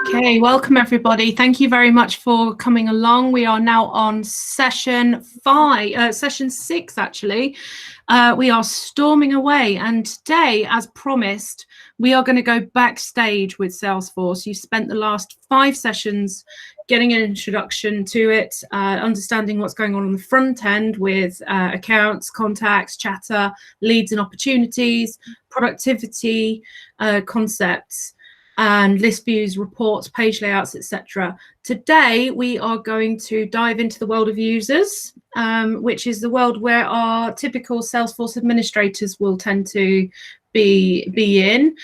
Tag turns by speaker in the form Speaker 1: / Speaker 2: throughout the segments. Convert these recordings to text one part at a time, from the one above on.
Speaker 1: Okay, welcome everybody. Thank you very much for coming along. We are now on session 6 actually. We are storming away, and today, as promised, we are going to go backstage with Salesforce. You spent the last 5 sessions getting an introduction to it, understanding what's going on the front end with accounts, contacts, chatter, leads and opportunities, productivity, concepts, and list views, reports, page layouts, etc. Today, we are going to dive into the world of users, which is the world where our typical Salesforce administrators will tend to be in.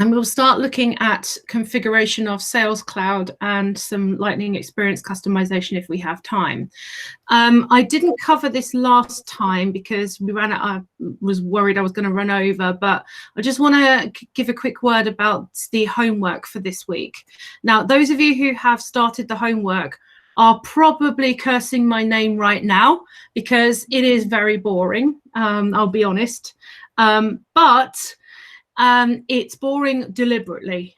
Speaker 1: And we'll start looking at configuration of Sales Cloud and some Lightning Experience customization if we have time. I didn't cover this last time because I was worried I was going to run over, but I just want to give a quick word about the homework for this week. Now, those of you who have started the homework are probably cursing my name right now because it is very boring, I'll be honest. But it's boring deliberately.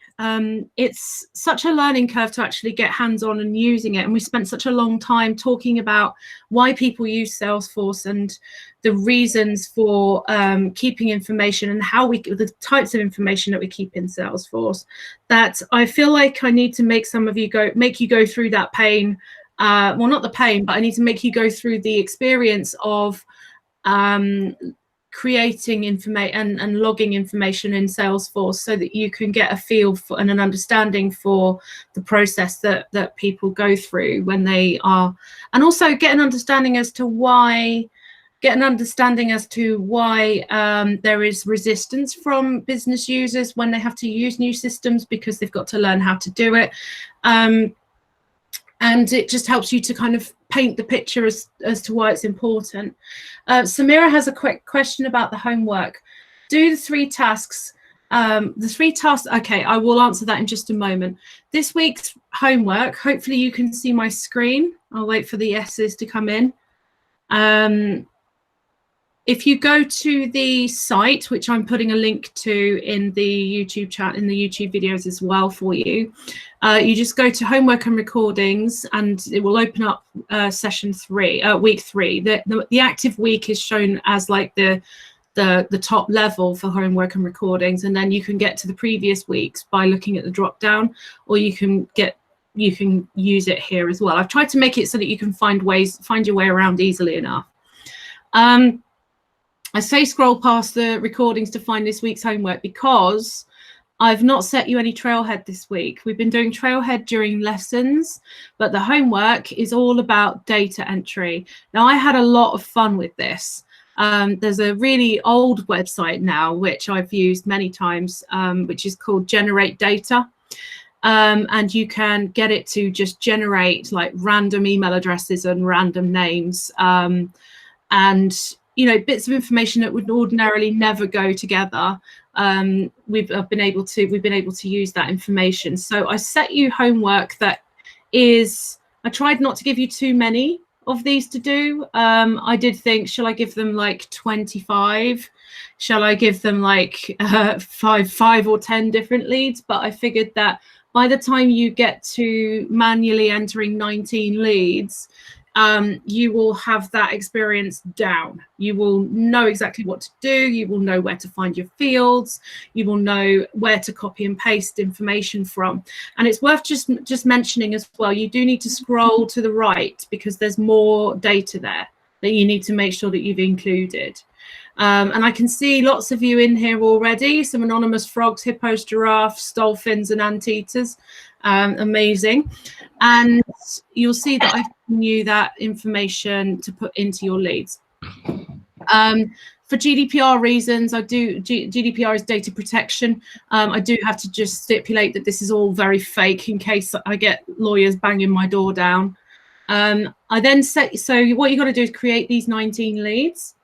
Speaker 1: It's such a learning curve to actually get hands-on and using it. And we spent such a long time talking about why people use Salesforce and the reasons for keeping information and the types of information that we keep in Salesforce, that I feel like I need to make you go through that pain. Well, not the pain, but I need to make you go through the experience of creating information and logging information in Salesforce so that you can get a feel for and an understanding for the process that people go through when they are, and also get an understanding as to why there is resistance from business users when they have to use new systems because they've got to learn how to do it. And it just helps you to kind of paint the picture as to why it's important. Samira has a quick question about the homework. Do the 3 tasks, okay, I will answer that in just a moment. This week's homework, hopefully you can see my screen. I'll wait for the yeses to come in. If you go to the site, which I'm putting a link to in the YouTube chat, in the YouTube videos as well for you, you just go to homework and recordings and it will open up week 3. The active week is shown as like the top level for homework and recordings, and then you can get to the previous weeks by looking at the drop down, or you can use it here as well. I've tried to make it so that you can find your way around easily enough. I say scroll past the recordings to find this week's homework because I've not set you any trailhead this week. We've been doing trailhead during lessons, but the homework is all about data entry. Now, I had a lot of fun with this. There's a really old website now, which I've used many times, which is called Generate Data. And you can get it to just generate like random email addresses and random names. And bits of information that would ordinarily never go together. We've been able to use that information. So I set you homework that is, I tried not to give you too many of these to do. I did think, shall I give them like 25? Shall I give them like 5 or 10 different leads? But I figured that by the time you get to manually entering 19 leads, you will have that experience down. You will know exactly what to do. You will know where to find your fields. You will know where to copy and paste information from. And it's worth just mentioning as well, you do need to scroll to the right because there's more data there that you need to make sure that you've included. And I can see lots of you in here already, some anonymous frogs, hippos, giraffes, dolphins and anteaters. Amazing. And you'll see that I've given you that information to put into your leads. For GDPR reasons, GDPR is data protection. I do have to just stipulate that this is all very fake in case I get lawyers banging my door down. I then so what you got to do is create these 19 leads.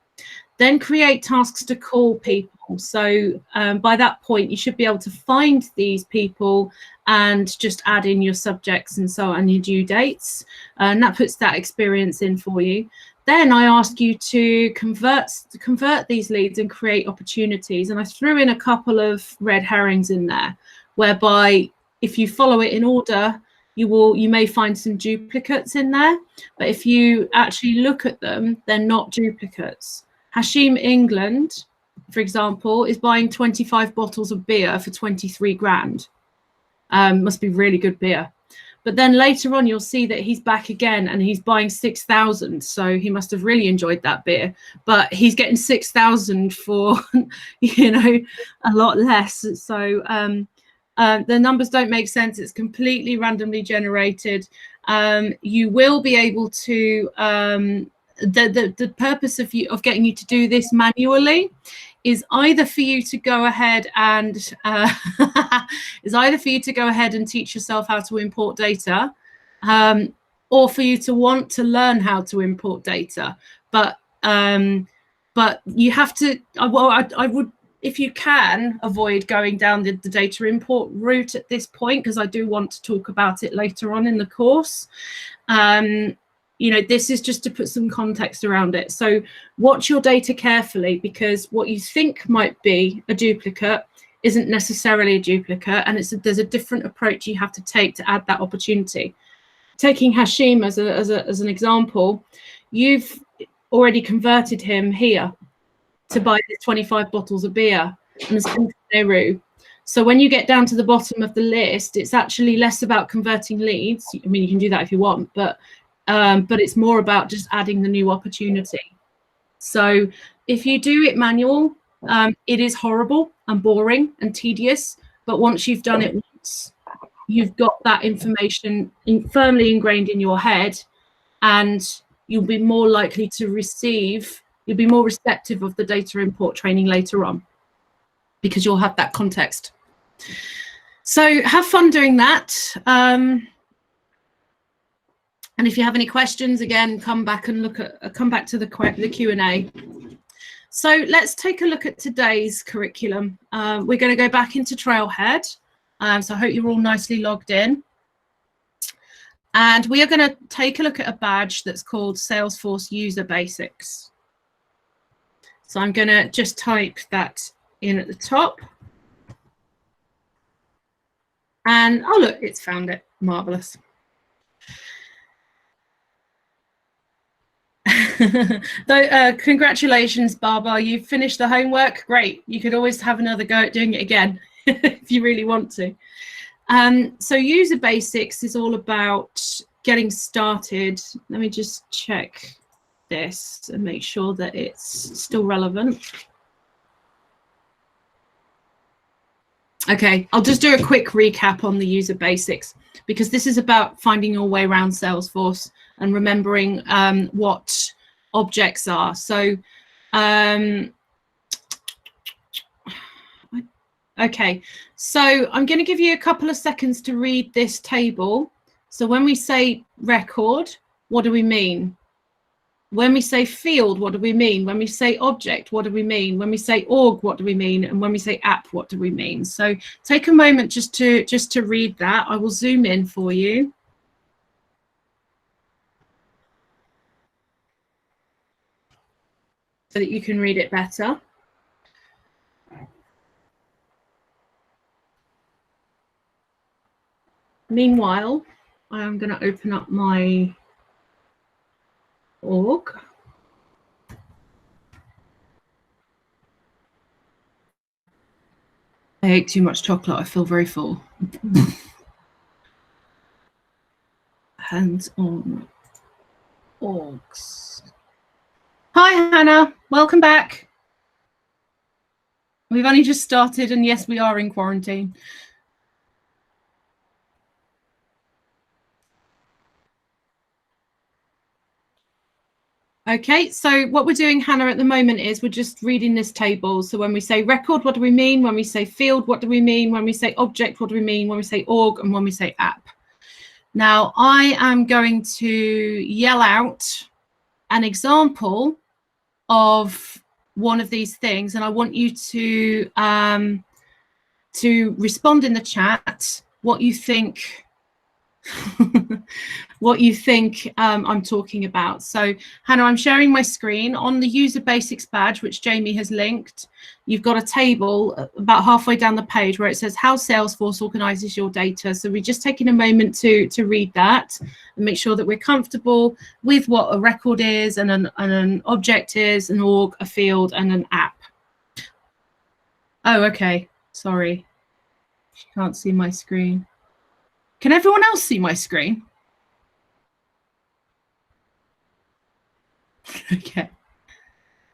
Speaker 1: Then create tasks to call people. So by that point, you should be able to find these people and just add in your subjects and so on, your due dates. And that puts that experience in for you. Then I ask you to convert these leads and create opportunities. And I threw in a couple of red herrings in there. whereby if you follow it in order, you may find some duplicates in there, but if you actually look at them, they're not duplicates. Hashim England, for example, is buying 25 bottles of beer for 23 grand. Must be really good beer. But then later on, you'll see that he's back again and he's buying 6,000. So he must have really enjoyed that beer. But he's getting 6,000 for, you know, a lot less. So the numbers don't make sense. It's completely randomly generated. You will be able to, the purpose of getting you to do this manually is either for you to go ahead and teach yourself how to import data, or for you to want to learn how to import data. But you have to. I would, if you can, avoid going down the data import route at this point, because I do want to talk about it later on in the course. You know, this is just to put some context around it. So watch your data carefully, because what you think might be a duplicate isn't necessarily a duplicate, and there's a different approach you have to take to add that opportunity. Taking Hashim as an example, you've already converted him here to buy this 25 bottles of beer, and the same for Nehru. So when you get down to the bottom of the list, it's actually less about converting leads. I mean, you can do that if you want, but it's more about just adding the new opportunity. So if you do it manual, it is horrible and boring and tedious. But once you've done it once, you've got that information firmly ingrained in your head, and you'll be more likely to receive, you'll be more receptive of the data import training later on, because you'll have that context. So have fun doing that. And if you have any questions, again, come back to the Q&A. So let's take a look at today's curriculum. We're going to go back into Trailhead. So I hope you're all nicely logged in. And we are going to take a look at a badge that's called Salesforce User Basics. So I'm going to just type that in at the top. And oh, look, it's found it. Marvelous. Congratulations, Barbara, you've finished the homework. Great. You could always have another go at doing it again if you really want to. So user basics is all about getting started. Let me just check this and make sure that it's still relevant. Okay, I'll just do a quick recap on the user basics, because this is about finding your way around Salesforce and remembering what objects are. So, okay, so I'm going to give you a couple of seconds to read this table. So when we say record, what do we mean? When we say field, what do we mean? When we say object, what do we mean? When we say org, what do we mean? And when we say app, what do we mean? So take a moment just to read that. I will zoom in for you. So that you can read it better. Meanwhile, I am going to open up my org. I ate too much chocolate. I feel very full. Hands on orgs. Hi, Hannah. Welcome back. We've only just started, and yes, we are in quarantine. Okay, so what we're doing, Hannah, at the moment is we're just reading this table. So when we say record, what do we mean? When we say field, what do we mean? When we say object, what do we mean? When we say org, and when we say app. Now, I am going to yell out an example of one of these things, and I want you to respond in the chat what you think what you think I'm talking about. So Hannah, I'm sharing my screen. On the user basics badge, which Jamie has linked, you've got a table about halfway down the page where it says how Salesforce organizes your data. So we're just taking a moment to read that and make sure that we're comfortable with what a record is and an object is, an org, a field, and an app. Oh, okay. Sorry. Can't see my screen. Can everyone else see my screen? Okay.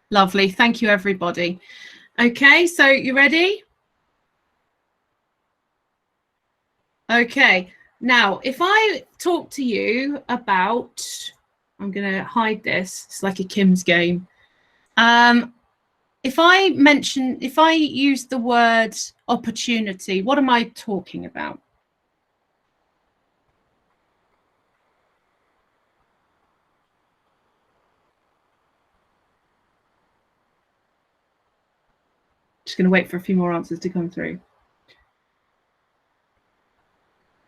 Speaker 1: Lovely. Thank you, everybody. Okay, so you ready? Okay. Now, if I talk to you about, I'm going to hide this. It's like a Kim's game. If I use the word opportunity, what am I talking about? Just going to wait for a few more answers to come through.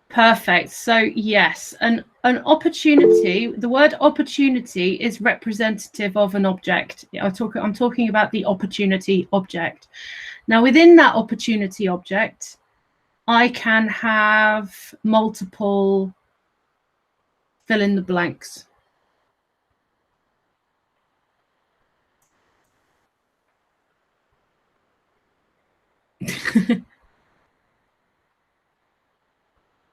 Speaker 1: Perfect. So yes, an opportunity, the word opportunity is representative of an object. I'm talking about the opportunity object. Now within that opportunity object, I can have multiple fill in the blanks.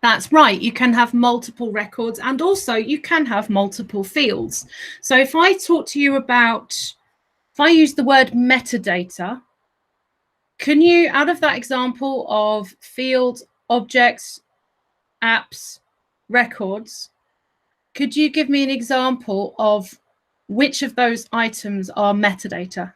Speaker 1: That's right. You can have multiple records and also you can have multiple fields. So if I talk to you about, if I use the word metadata, can you, out of that example of fields, objects, apps, records, could you give me an example of which of those items are metadata?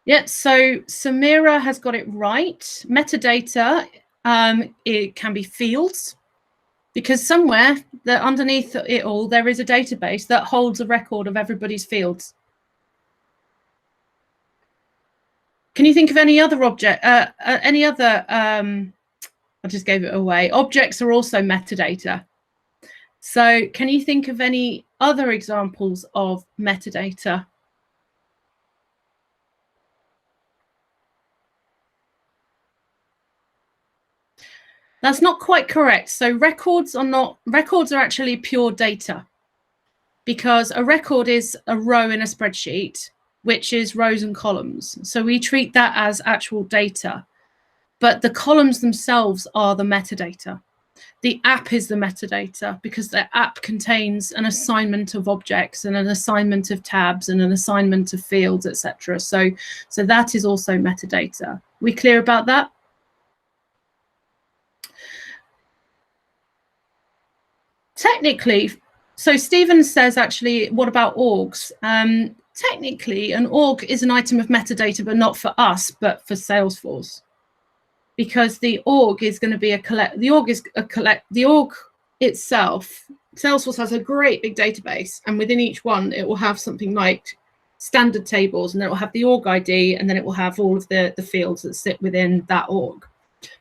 Speaker 1: Yeah, so Samira has got it right. Metadata, it can be fields, because somewhere that underneath it all, there is a database that holds a record of everybody's fields. Can you think of any other object, I just gave it away. Objects are also metadata. So can you think of any other examples of metadata? That's not quite correct. So records are actually pure data, because a record is a row in a spreadsheet, which is rows and columns. So we treat that as actual data, but the columns themselves are the metadata. The app is the metadata because the app contains an assignment of objects and an assignment of tabs and an assignment of fields, etc. So that is also metadata. We clear about that? Technically, so Stephen says, actually, what about orgs? Technically, an org is an item of metadata, but not for us, but for Salesforce. Because the org is going to be the org itself, Salesforce has a great big database, and within each one, it will have something like standard tables, and it will have the org ID, and then it will have all of the fields that sit within that org.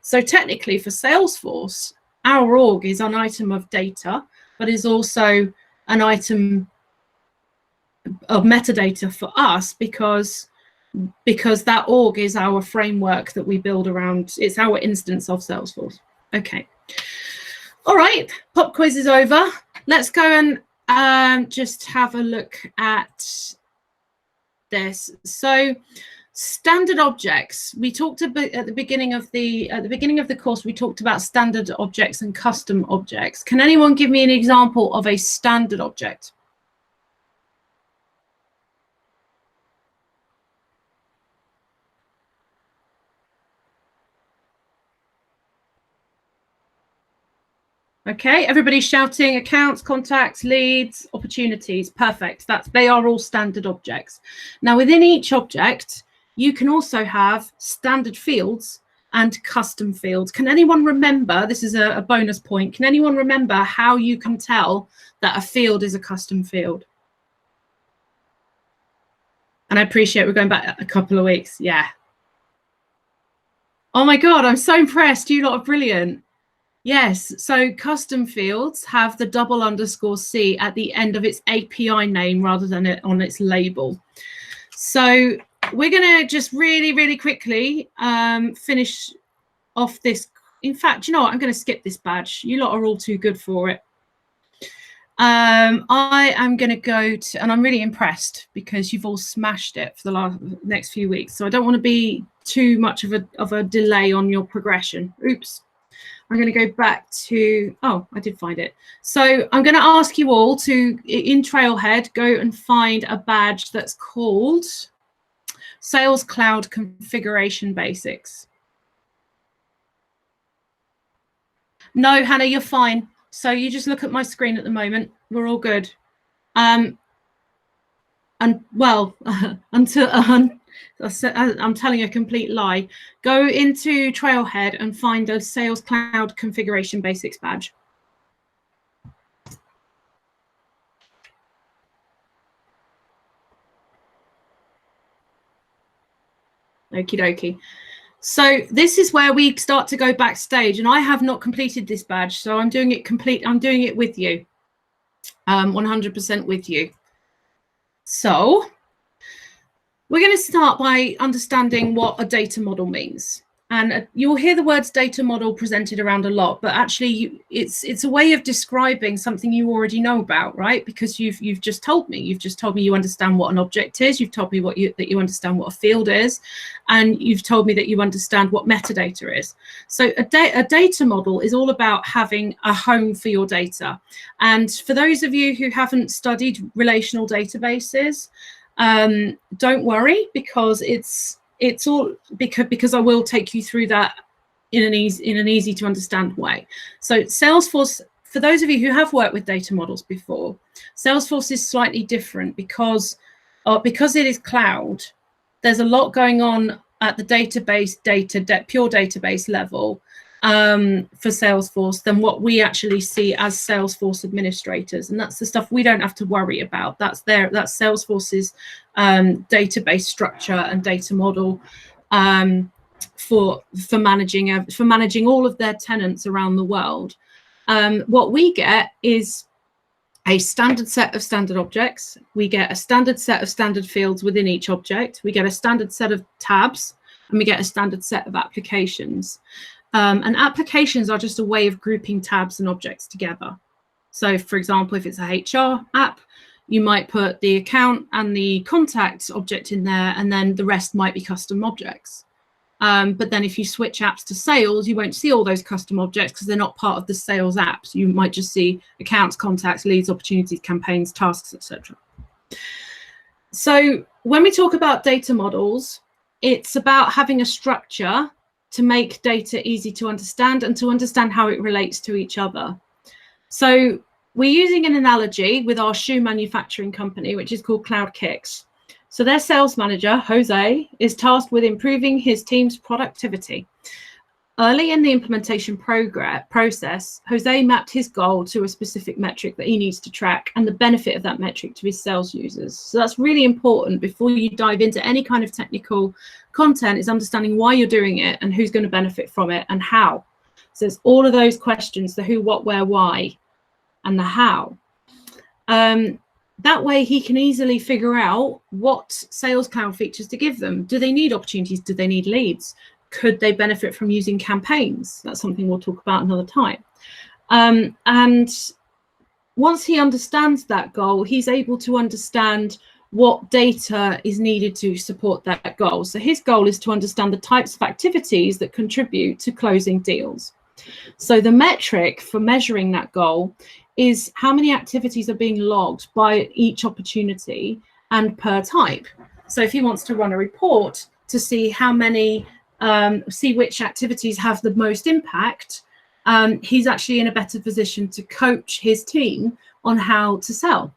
Speaker 1: So technically for Salesforce, our org is an item of data, but is also an item of metadata for us because that org is our framework that we build around. It's our instance of Salesforce. Okay. All right, pop quiz is over. Let's go and just have a look at this. So standard objects. We talked about at the beginning of the course. We talked about standard objects and custom objects. Can anyone give me an example of a standard object? Okay, everybody's shouting accounts, contacts, leads, opportunities. Perfect. They are all standard objects. Now, within each object, you can also have standard fields and custom fields. Can anyone remember, this is a bonus point, can anyone remember how you can tell that a field is a custom field? And I appreciate we're going back a couple of weeks. Yeah. Oh my God, I'm so impressed. You lot are brilliant. Yes, so custom fields have the _C at the end of its API name rather than it on its label. So we're going to just really quickly finish off this. In fact, you know what? I'm going to skip this badge. You lot are all too good for it. I am going to go to, and I'm really impressed because you've all smashed it for the next few weeks. So I don't want to be too much of a delay on your progression. Oops. I'm going to go back to, oh, I did find it. So I'm going to ask you all to, in Trailhead, go and find a badge that's called Sales Cloud Configuration Basics. No, Hannah, you're fine. So you just look at my screen at the moment. We're all good. And well, until I'm telling you a complete lie. Go into Trailhead and find a Sales Cloud Configuration Basics badge. Okie dokie. So this is where we start to go backstage, and I have not completed this badge, so I'm doing it complete. I'm doing it with you, 100% with you. So we're going to start by understanding what a data model means. And you'll hear the words data model presented around a lot, but actually it's a way of describing something you already know about, right? Because you've just told me. You've just told me you understand what an object is. You've told me that you understand what a field is. And you've told me that you understand what metadata is. So a data model is all about having a home for your data. And for those of you who haven't studied relational databases, don't worry, because it's all because I will take you through that in an easy to understand way. So Salesforce, for those of you who have worked with data models before, Salesforce is slightly different because it is cloud. There's a lot going on at the database pure database level for Salesforce than what we actually see as Salesforce administrators, and that's the stuff we don't have to worry about. That's Salesforce's database structure and data model for managing all of their tenants around the world. What we get is a standard set of standard objects. We get a standard set of standard fields within each object. We get a standard set of tabs, and we get a standard set of applications. And applications are just a way of grouping tabs and objects together. So, for example, if it's a HR app, you might put the account and the contact object in there, and then the rest might be custom objects. But then if you switch apps to sales, you won't see all those custom objects because they're not part of the sales apps. You might just see accounts, contacts, leads, opportunities, campaigns, tasks, etc. So when we talk about data models, it's about having a structure to make data easy to understand and to understand how it relates to each other. So we're using an analogy with our shoe manufacturing company, which is called CloudKicks. So their sales manager, Jose, is tasked with improving his team's productivity. Early in the implementation process, Jose mapped his goal to a specific metric that he needs to track and the benefit of that metric to his sales users. So that's really important before you dive into any kind of technical content, is understanding why you're doing it and who's going to benefit from it and how. So it's all of those questions, the who, what, where, why, and the how. That way he can easily figure out what Sales Cloud features to give them. Do they need opportunities? Do they need leads? Could they benefit from using campaigns? That's something we'll talk about another time. And once he understands that goal, he's able to understand what data is needed to support that goal. So his goal is to understand the types of activities that contribute to closing deals. So the metric for measuring that goal is how many activities are being logged by each opportunity and per type. So if he wants to run a report to see how many, see which activities have the most impact, he's actually in a better position to coach his team on how to sell.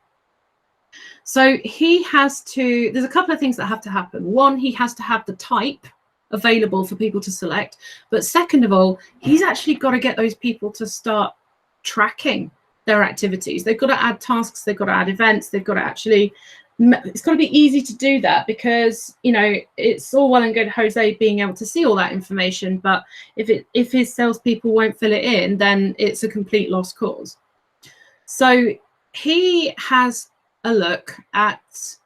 Speaker 1: So he has to, there's a couple of things that have to happen. One, he has to have the type available for people to select. But second of all, he's actually got to get those people to start tracking their activities. They've got to add tasks, they've got to add events, they've got to actually, it's got to be easy to do that, because, you know, it's all well and good Jose being able to see all that information, but if his salespeople won't fill it in, then it's a complete lost cause. So he has a look at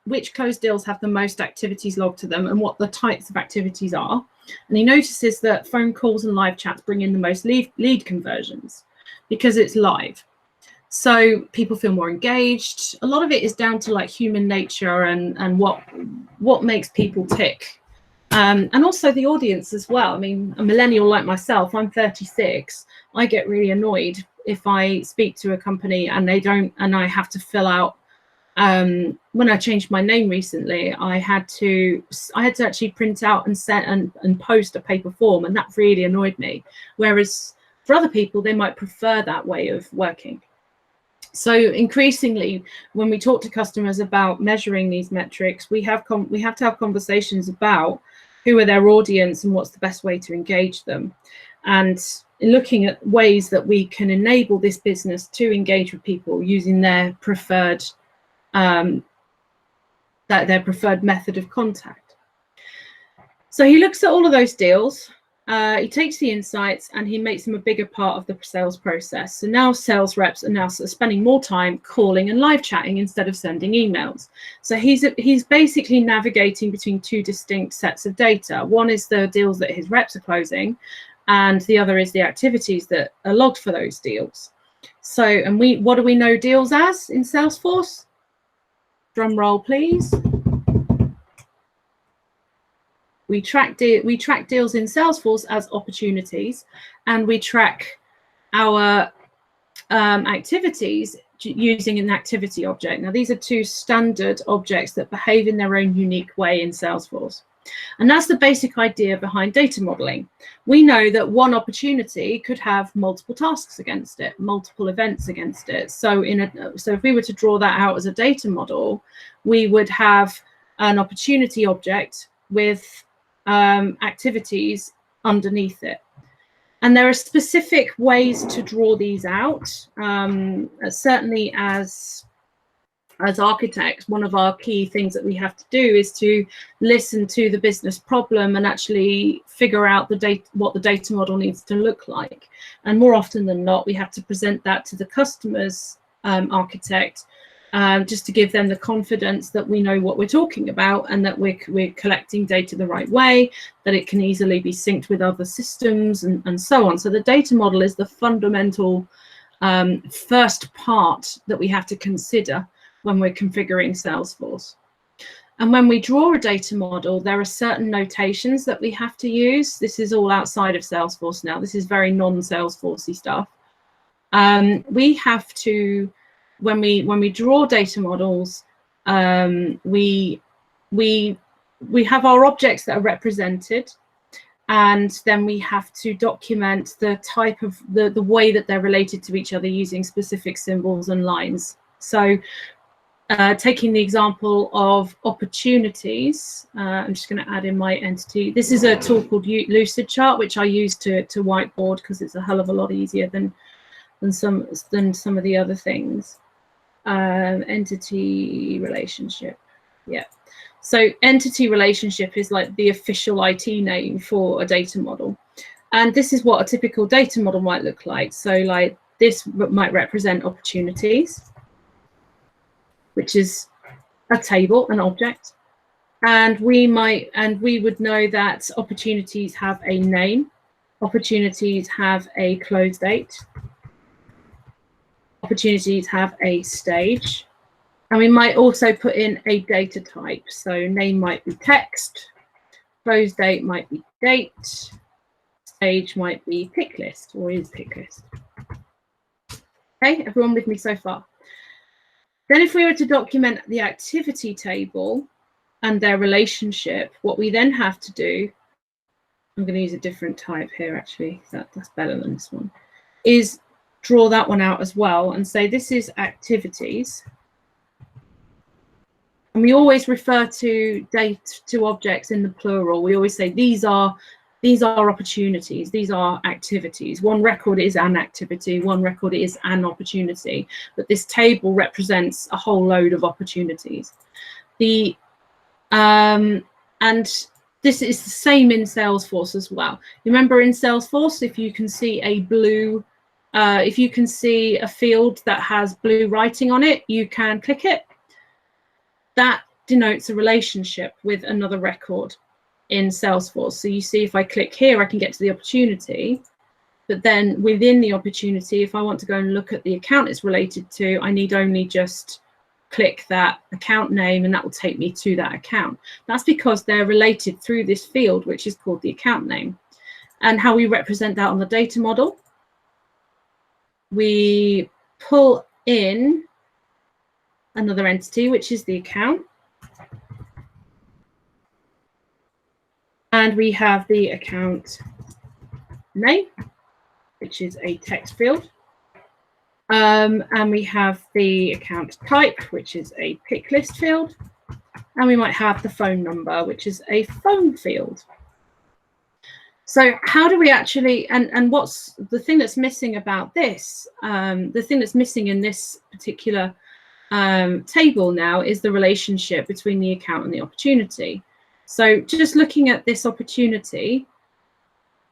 Speaker 1: which closed deals have the most activities logged to them and what the types of activities are. And he notices that phone calls and live chats bring in the most lead conversions because it's live. So people feel more engaged. A lot of it is down to like human nature and what makes people tick. And also the audience as well. I mean, a millennial like myself, I'm 36. I get really annoyed if I speak to a company and they don't, and I have to fill out, when I changed my name recently, I had to actually print out and send and post a paper form, and that really annoyed me. Whereas for other people, they might prefer that way of working. So increasingly, when we talk to customers about measuring these metrics, we have to have conversations about who are their audience and what's the best way to engage them, and looking at ways that we can enable this business to engage with people using their preferred method of contact. So he looks at all of those deals. He takes the insights and he makes them a bigger part of the sales process. So now sales reps are now spending more time calling and live chatting instead of sending emails. So he's basically navigating between two distinct sets of data. One is the deals that his reps are closing, and the other is the activities that are logged for those deals. So, and what do we know deals as in Salesforce? Drum roll, please. We track deals in Salesforce as opportunities, and we track our activities using an activity object. Now, these are two standard objects that behave in their own unique way in Salesforce. And that's the basic idea behind data modeling. We know that one opportunity could have multiple tasks against it, multiple events against it. So if we were to draw that out as a data model, we would have an opportunity object with activities underneath it. And there are specific ways to draw these out. Certainly as architects, one of our key things that we have to do is to listen to the business problem and actually figure out what the data model needs to look like. And more often than not, we have to present that to the customer's architect, just to give them the confidence that we know what we're talking about and that we're collecting data the right way, that it can easily be synced with other systems and so on. So the data model is the fundamental first part that we have to consider when we're configuring Salesforce. And when we draw a data model, there are certain notations that we have to use. This is all outside of Salesforce now. This is very non-Salesforcey stuff. We have to, when we draw data models, we have our objects that are represented, and then we have to document the type of the way that they're related to each other using specific symbols and lines. So taking the example of opportunities, I'm just going to add in my entity. This is a tool called Lucid Chart, which I use to whiteboard because it's a hell of a lot easier than some of the other things. Entity relationship, yeah. So entity relationship is like the official IT name for a data model, and this is what a typical data model might look like. So like this might represent opportunities, which is a table, an object, and we would know that opportunities have a name, opportunities have a close date, opportunities have a stage, and we might also put in a data type. So name might be text, close date might be date, stage might be pick list or is pick list. Okay, everyone with me so far? Then if we were to document the activity table and their relationship, what we then have to do, I'm going to use a different type here actually, that's better than this one, is draw that one out as well and say this is activities And we always refer to objects in the plural. We always say these are opportunities, these are activities. One record is an activity, one record is an opportunity, but this table represents a whole load of opportunities. And this is the same in Salesforce as well. Remember, in Salesforce, if you can see a blue, if you can see a field that has blue writing on it, you can click it. That denotes a relationship with another record in Salesforce. So you see, if I click here, I can get to the opportunity. But then within the opportunity, if I want to go and look at the account it's related to, I need only just click that account name, and that will take me to that account. That's because they're related through this field, which is called the account name. And how we represent that on the data model, we pull in another entity, which is the account. And we have the account name, which is a text field. And we have the account type, which is a pick list field. And we might have the phone number, which is a phone field. So how do we actually, and what's the thing that's missing about this? The thing that's missing in this particular table now is the relationship between the account and the opportunity. So just looking at this opportunity,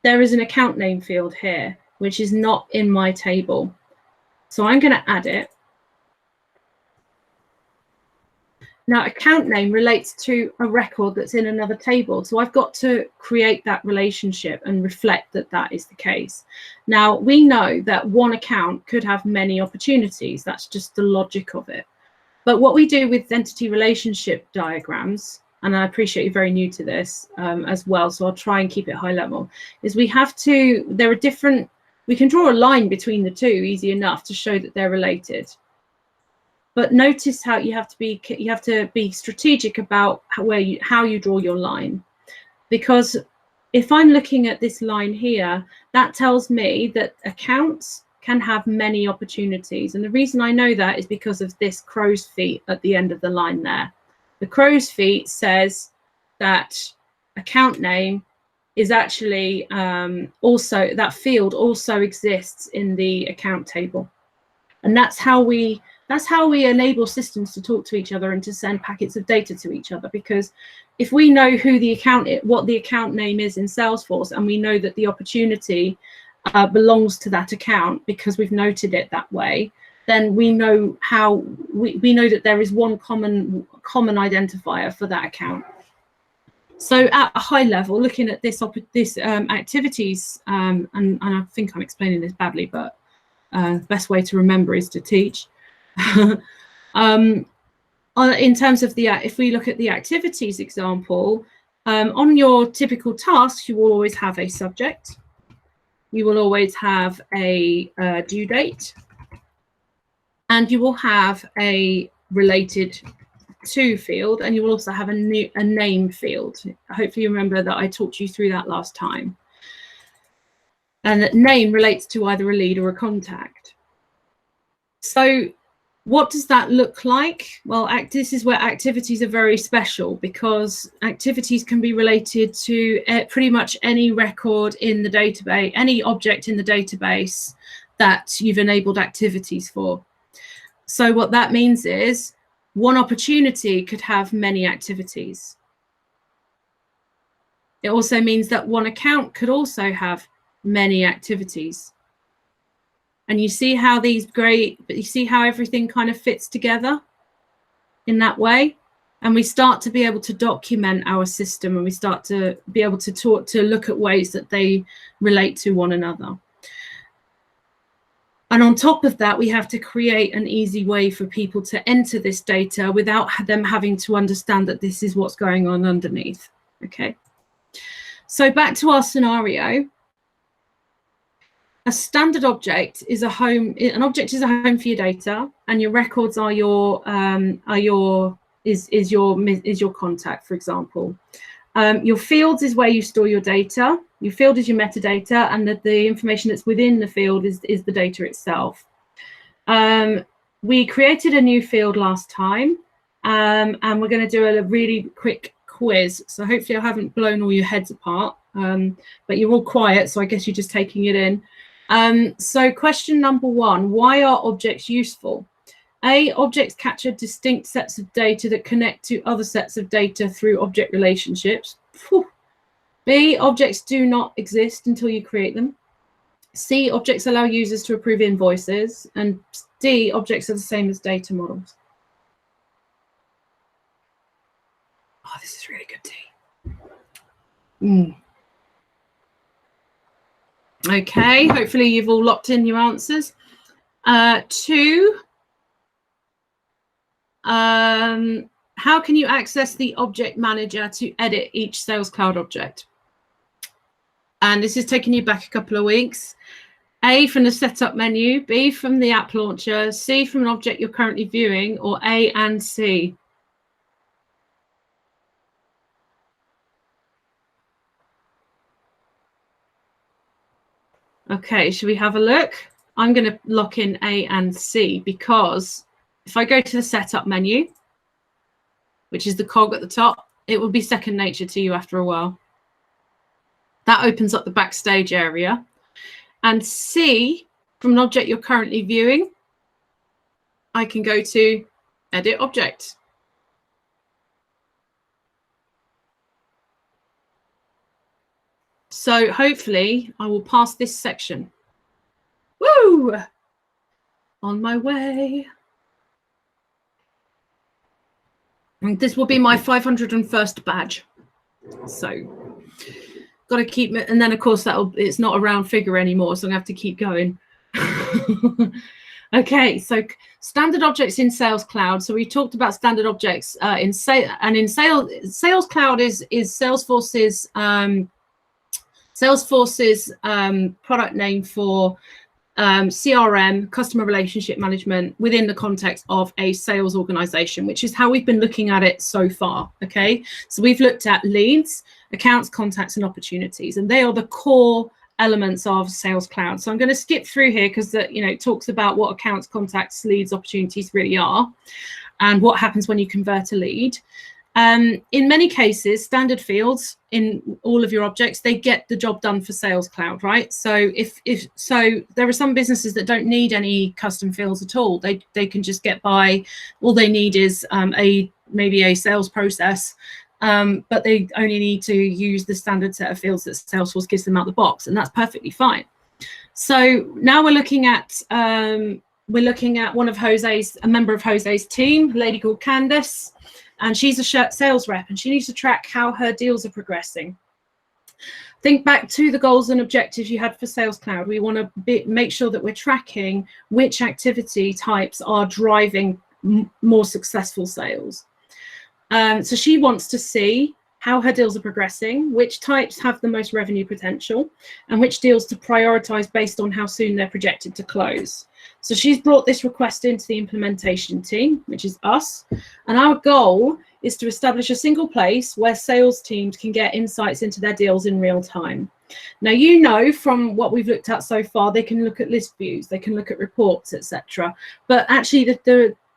Speaker 1: there is an account name field here, which is not in my table. So I'm going to add it. Now, account name relates to a record that's in another table. So I've got to create that relationship and reflect that that is the case. Now, we know that one account could have many opportunities. That's just the logic of it. But what we do with entity relationship diagrams, and I appreciate you're very new to this as well, so I'll try and keep it high level, is we have to, there are different, we can draw a line between the two easy enough to show that they're related. But notice how you have to be strategic about how you draw your line. Because if I'm looking at this line here, that tells me that accounts can have many opportunities. And the reason I know that is because of this crow's feet at the end of the line there. The crow's feet says that account name is actually also, that field also exists in the account table. And that's how we enable systems to talk to each other and to send packets of data to each other. Because if we know who the account is, what the account name is in Salesforce, and we know that the opportunity belongs to that account because we've noted it that way, then we know how we know that there is one common identifier for that account. So at a high level, looking at this activities, and I think I'm explaining this badly, but the best way to remember is to teach. In terms of if we look at the activities example, on your typical tasks, you will always have a subject. You will always have a due date. And you will have a related to field, and you will also have a name field. Hopefully you remember that I talked you through that last time. And that name relates to either a lead or a contact. So what does that look like? Well, this is where activities are very special, because activities can be related to pretty much any record in the database, any object in the database that you've enabled activities for. So what that means is one opportunity could have many activities. It also means that one account could also have many activities. And you see how you see how everything kind of fits together in that way. And we start to be able to document our system, and we start to be able to look at ways that they relate to one another. And on top of that, we have to create an easy way for people to enter this data without them having to understand that this is what's going on underneath. Okay. So back to our scenario. A standard object is a home. An object is a home for your data, and your records are your contact, for example. Your fields is where you store your data. Your field is your metadata, and the information that's within the field is the data itself. We created a new field last time, and we're going to do a really quick quiz. So hopefully I haven't blown all your heads apart, but you're all quiet, so I guess you're just taking it in. So question number 1, why are objects useful? A, objects capture distinct sets of data that connect to other sets of data through object relationships. Whew. B, objects do not exist until you create them. C, objects allow users to approve invoices. And D, objects are the same as data models. Oh, this is really good tea. Okay, hopefully you've all locked in your answers. 2, how can you access the object manager to edit each Sales Cloud object? And this is taking you back a couple of weeks. A, from the setup menu, B, from the app launcher, C, from an object you're currently viewing, or A and C? Okay, should we have a look? I'm going to lock in A and C because if I go to the setup menu, which is the cog at the top, it will be second nature to you after a while. That opens up the backstage area. And C, from an object you're currently viewing, I can go to edit object. So hopefully I will pass this section. Woo! On my way. And this will be my 501st badge. So got to keep it. And then of course it's not a round figure anymore, so I'm gonna have to keep going. Okay, so standard objects in Sales Cloud. So we talked about standard objects in Sales Cloud is Salesforce's product name for CRM, customer relationship management, within the context of a sales organization, which is how we've been looking at it so far. Okay, so we've looked at leads, accounts, contacts, and opportunities, and they are the core elements of Sales Cloud. So I'm going to skip through here because it talks about what accounts, contacts, leads, opportunities really are, and what happens when you convert a lead. In many cases, standard fields in all of your objects, they get the job done for Sales Cloud, right? So if there are some businesses that don't need any custom fields at all. They can just get by. All they need is maybe a sales process, but they only need to use the standard set of fields that Salesforce gives them out the box, and that's perfectly fine. So now we're looking at a member of Jose's team, a lady called Candice. And she's a sales rep, and she needs to track how her deals are progressing. Think back to the goals and objectives you had for Sales Cloud. We want to make sure that we're tracking which activity types are driving more successful sales. So she wants to see how her deals are progressing, which types have the most revenue potential, and which deals to prioritize based on how soon they're projected to close. So she's brought this request into the implementation team, which is us. And our goal is to establish a single place where sales teams can get insights into their deals in real time. Now, from what we've looked at so far, they can look at list views, they can look at reports, etc. But actually,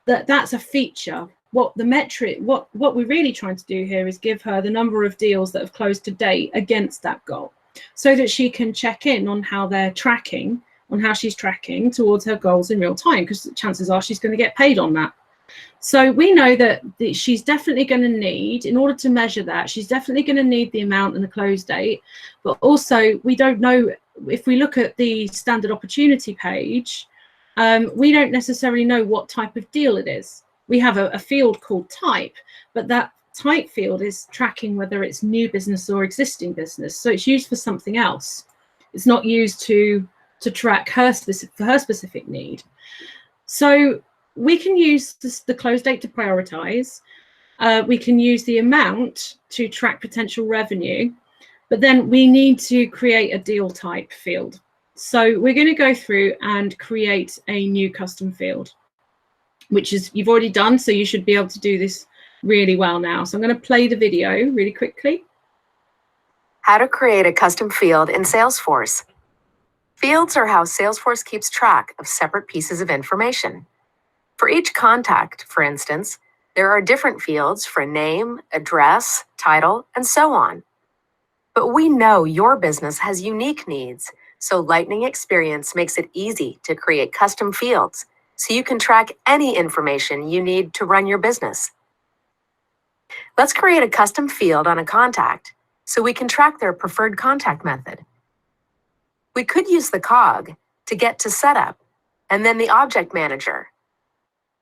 Speaker 1: that's a feature. What we're really trying to do here is give her the number of deals that have closed to date against that goal, so that she can check in on how they're tracking, on how she's tracking towards her goals in real time, because chances are she's going to get paid on that. So we know that she's definitely going to need, in order to measure that, she's definitely going to need the amount and the close date. But also, we don't know, if we look at the standard opportunity page, we don't necessarily know what type of deal it is. We have a field called type, but that type field is tracking whether it's new business or existing business. So it's used for something else. It's not used to track her specific need. So we can use the close date to prioritize. We can use the amount to track potential revenue, but then we need to create a deal type field. So we're going to go through and create a new custom field, which is you've already done, so you should be able to do this really well now. So I'm going to play the video really quickly.
Speaker 2: How to create a custom field in Salesforce. Fields are how Salesforce keeps track of separate pieces of information. For each contact, for instance, There are different fields for name, address, title, and so on. But we know your business has unique needs, so Lightning Experience makes it easy to create custom fields so you can track any information you need to run your business. Let's create a custom field on a contact so we can track their preferred contact method. We could use the cog to get to setup, and then the object manager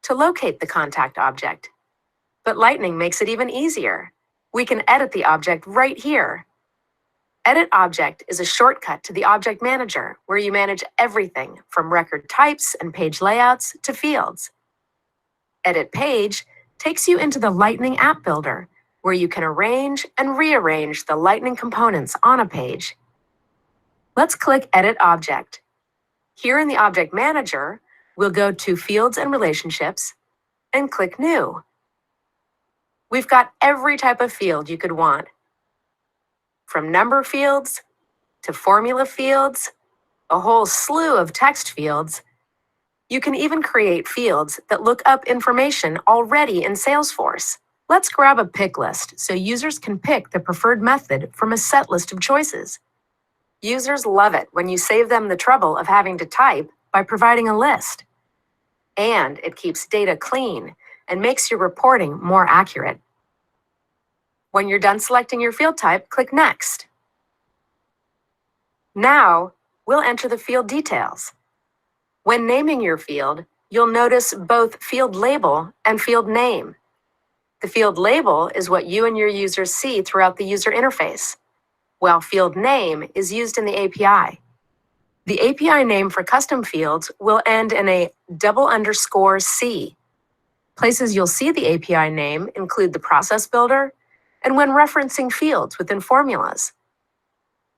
Speaker 2: to locate the contact object. But Lightning makes it even easier. We can edit the object right here. Edit Object is a shortcut to the Object Manager, where you manage everything from record types and page layouts to fields. Edit Page takes you into the Lightning App Builder, where you can arrange and rearrange the Lightning components on a page. Let's click Edit Object. Here in the Object Manager, we'll go to Fields and Relationships and click New. We've got every type of field you could want, from number fields to formula fields, a whole slew of text fields. You can even create fields that look up information already in Salesforce. Let's grab a pick list so users can pick the preferred method from a set list of choices. Users love it when you save them the trouble of having to type by providing a list. And it keeps data clean and makes your reporting more accurate. When you're done selecting your field type, click Next. Now, we'll enter the field details. When naming your field, you'll notice both field label and field name. The field label is what you and your users see throughout the user interface, while field name is used in the API. The API name for custom fields will end in a _C. Places you'll see the API name include the process builder and when referencing fields within formulas.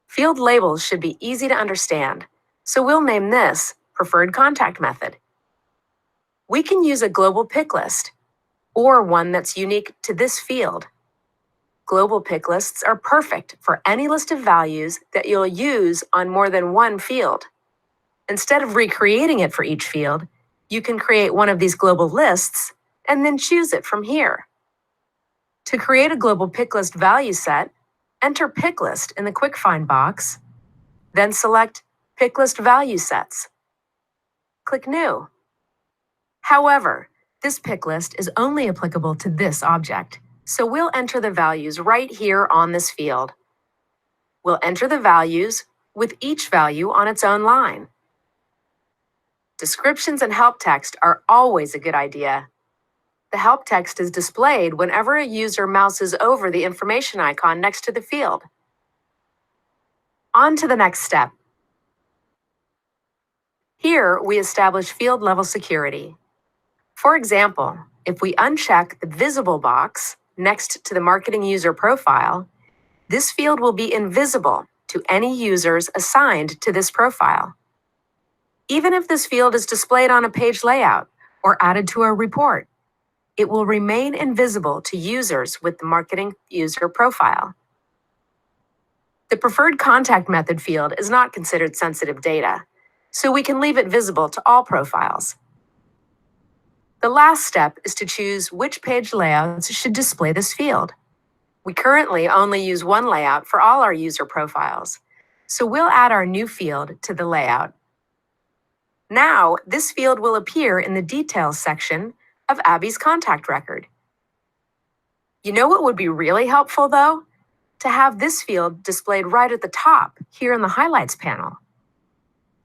Speaker 2: Field labels should be easy to understand, so we'll name this Preferred Contact Method. We can use a global pick list or one that's unique to this field. Global pick lists are perfect for any list of values that you'll use on more than one field. Instead of recreating it for each field, you can create one of these global lists and then choose it from here. To create a global pick list value set, enter pick list in the quick find box, then select Pick List Value Sets. Click New. However, this pick list is only applicable to this object, so we'll enter the values right here on this field. We'll enter the values with each value on its own line. Descriptions and help text are always a good idea. The help text is displayed whenever a user mouses over the information icon next to the field. On to the next step. Here, we establish field level security. For example, if we uncheck the visible box next to the marketing user profile, this field will be invisible to any users assigned to this profile. Even if this field is displayed on a page layout or added to a report, it will remain invisible to users with the marketing user profile. The preferred contact method field is not considered sensitive data, so we can leave it visible to all profiles. The last step is to choose which page layouts should display this field. We currently only use one layout for all our user profiles, so we'll add our new field to the layout. Now, this field will appear in the Details section of Abby's contact record. You know what would be really helpful, though? To have this field displayed right at the top here in the Highlights panel.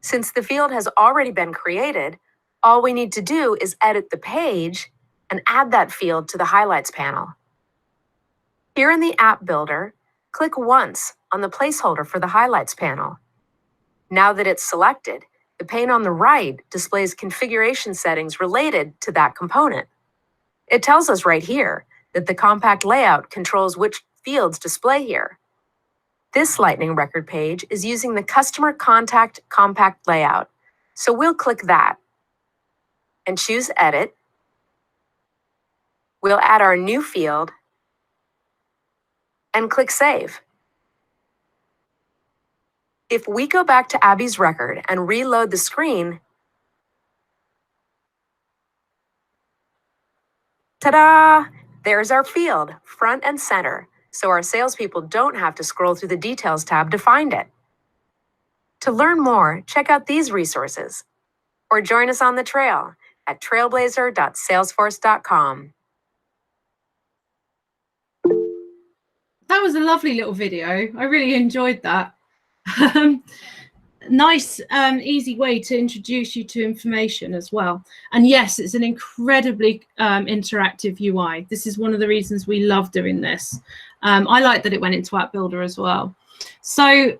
Speaker 2: Since the field has already been created, all we need to do is edit the page and add that field to the Highlights panel. Here in the App Builder, click once on the placeholder for the Highlights panel. Now that it's selected, the pane on the right displays configuration settings related to that component. It tells us right here that the compact layout controls which fields display here. This Lightning record page is using the Customer Contact Compact layout, so we'll click that and choose Edit. We'll add our new field and click Save. If we go back to Abby's record and reload the screen, Ta-da! There's our field, front and center, so our salespeople don't have to scroll through the Details tab to find it. To learn more, check out these resources, or join us on the trail at trailblazer.salesforce.com.
Speaker 1: That was a lovely little video. I really enjoyed that. Nice, easy way to introduce you to information as well. And yes, it's an incredibly interactive UI. This is one of the reasons we love doing this. I like that it went into App Builder as well. So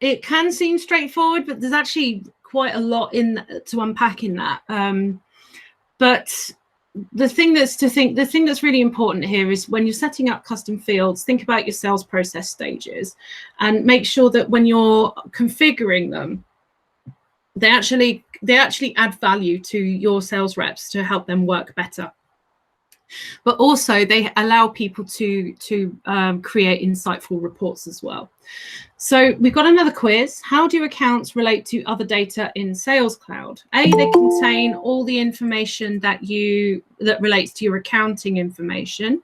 Speaker 1: it can seem straightforward, but there's actually quite a lot to unpack in that. But the thing that's really important here is when you're setting up custom fields, think about your sales process stages and make sure that when you're configuring them, they actually add value to your sales reps to help them work better. But also they allow people to create insightful reports as well. So we've got another quiz. How do accounts relate to other data in Sales Cloud? A, they contain all the information that relates to your accounting information.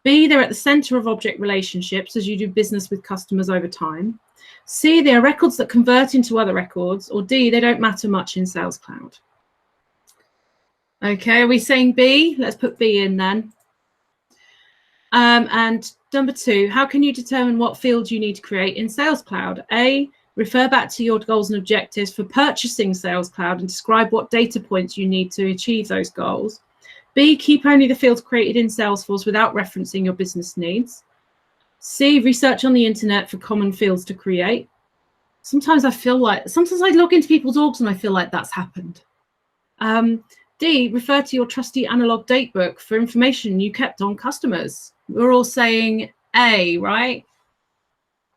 Speaker 1: B, they're at the center of object relationships as you do business with customers over time. C, they are records that convert into other records. Or D, they don't matter much in Sales Cloud. Okay, are we saying B? Let's put B in then. And number 2, how can you determine what fields you need to create in Sales Cloud? A, refer back to your goals and objectives for purchasing Sales Cloud and describe what data points you need to achieve those goals. B, keep only the fields created in Salesforce without referencing your business needs. C, research on the internet for common fields to create. Sometimes I log into people's orgs and I feel like that's happened. D, refer to your trusty analog datebook for information you kept on customers. We're all saying A, right?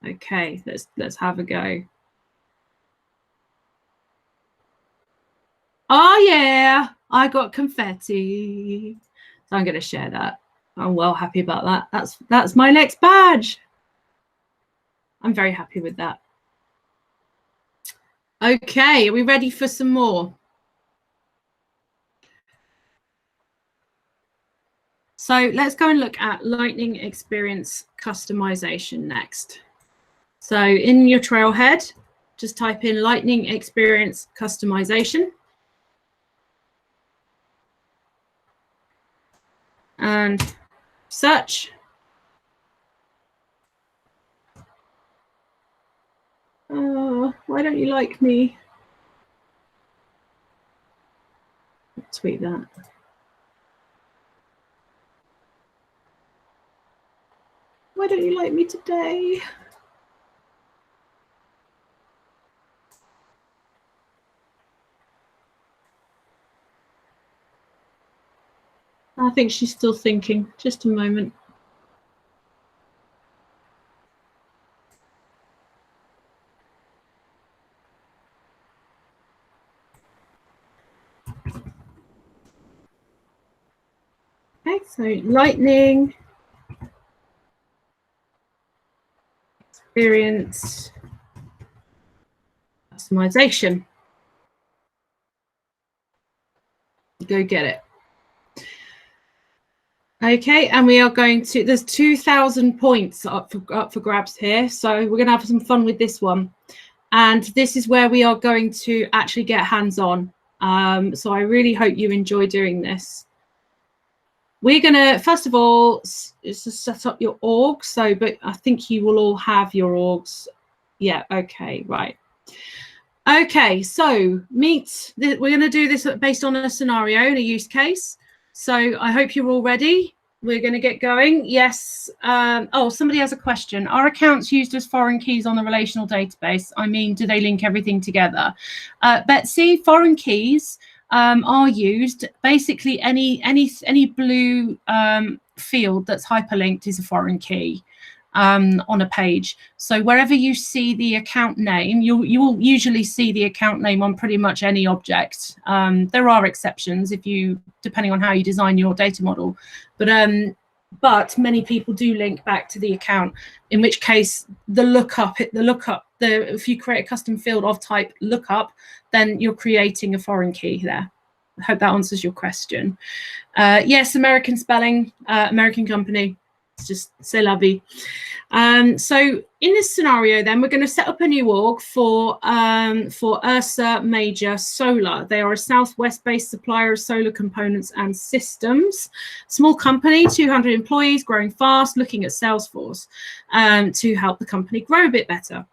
Speaker 1: Okay, let's have a go. Oh yeah, I got confetti. So I'm going to share that. I'm well happy about that. That's my next badge. I'm very happy with that. Okay, are we ready for some more? So let's go and look at Lightning Experience customization next. So in your trailhead, just type in Lightning Experience customization. And search. Oh, why don't you like me? Tweet that. Why don't you like me today? I think she's still thinking. Just a moment. Okay, so Lightning Experience customization. Go get it. Okay, and we are going to, there's 2,000 points up for grabs here. So we're going to have some fun with this one. And this is where we are going to actually get hands-on. So I really hope you enjoy doing this. We're going to, first of all, just set up your org. So, but I think you will all have your orgs. Yeah, okay, right. Okay, so we're going to do this based on a scenario and a use case. So I hope you're all ready. We're going to get going. Yes. Oh, somebody has a question. Are accounts used as foreign keys on the relational database? I mean, do they link everything together? Betsy, foreign keys are used. Basically, any blue field that's hyperlinked is a foreign key on a page. So wherever you see the account name, you will usually see the account name on pretty much any object. There are exceptions depending on how you design your data model, but many people do link back to the account, in which case if you create a custom field of type lookup, then you're creating a foreign key there. I hope that answers your question. Yes, American spelling, American company. It's just c'est la vie. So in this scenario, then we're going to set up a new org for Ursa Major Solar. They are a Southwest-based supplier of solar components and systems. Small company, 200 employees, growing fast, looking at Salesforce to help the company grow a bit better.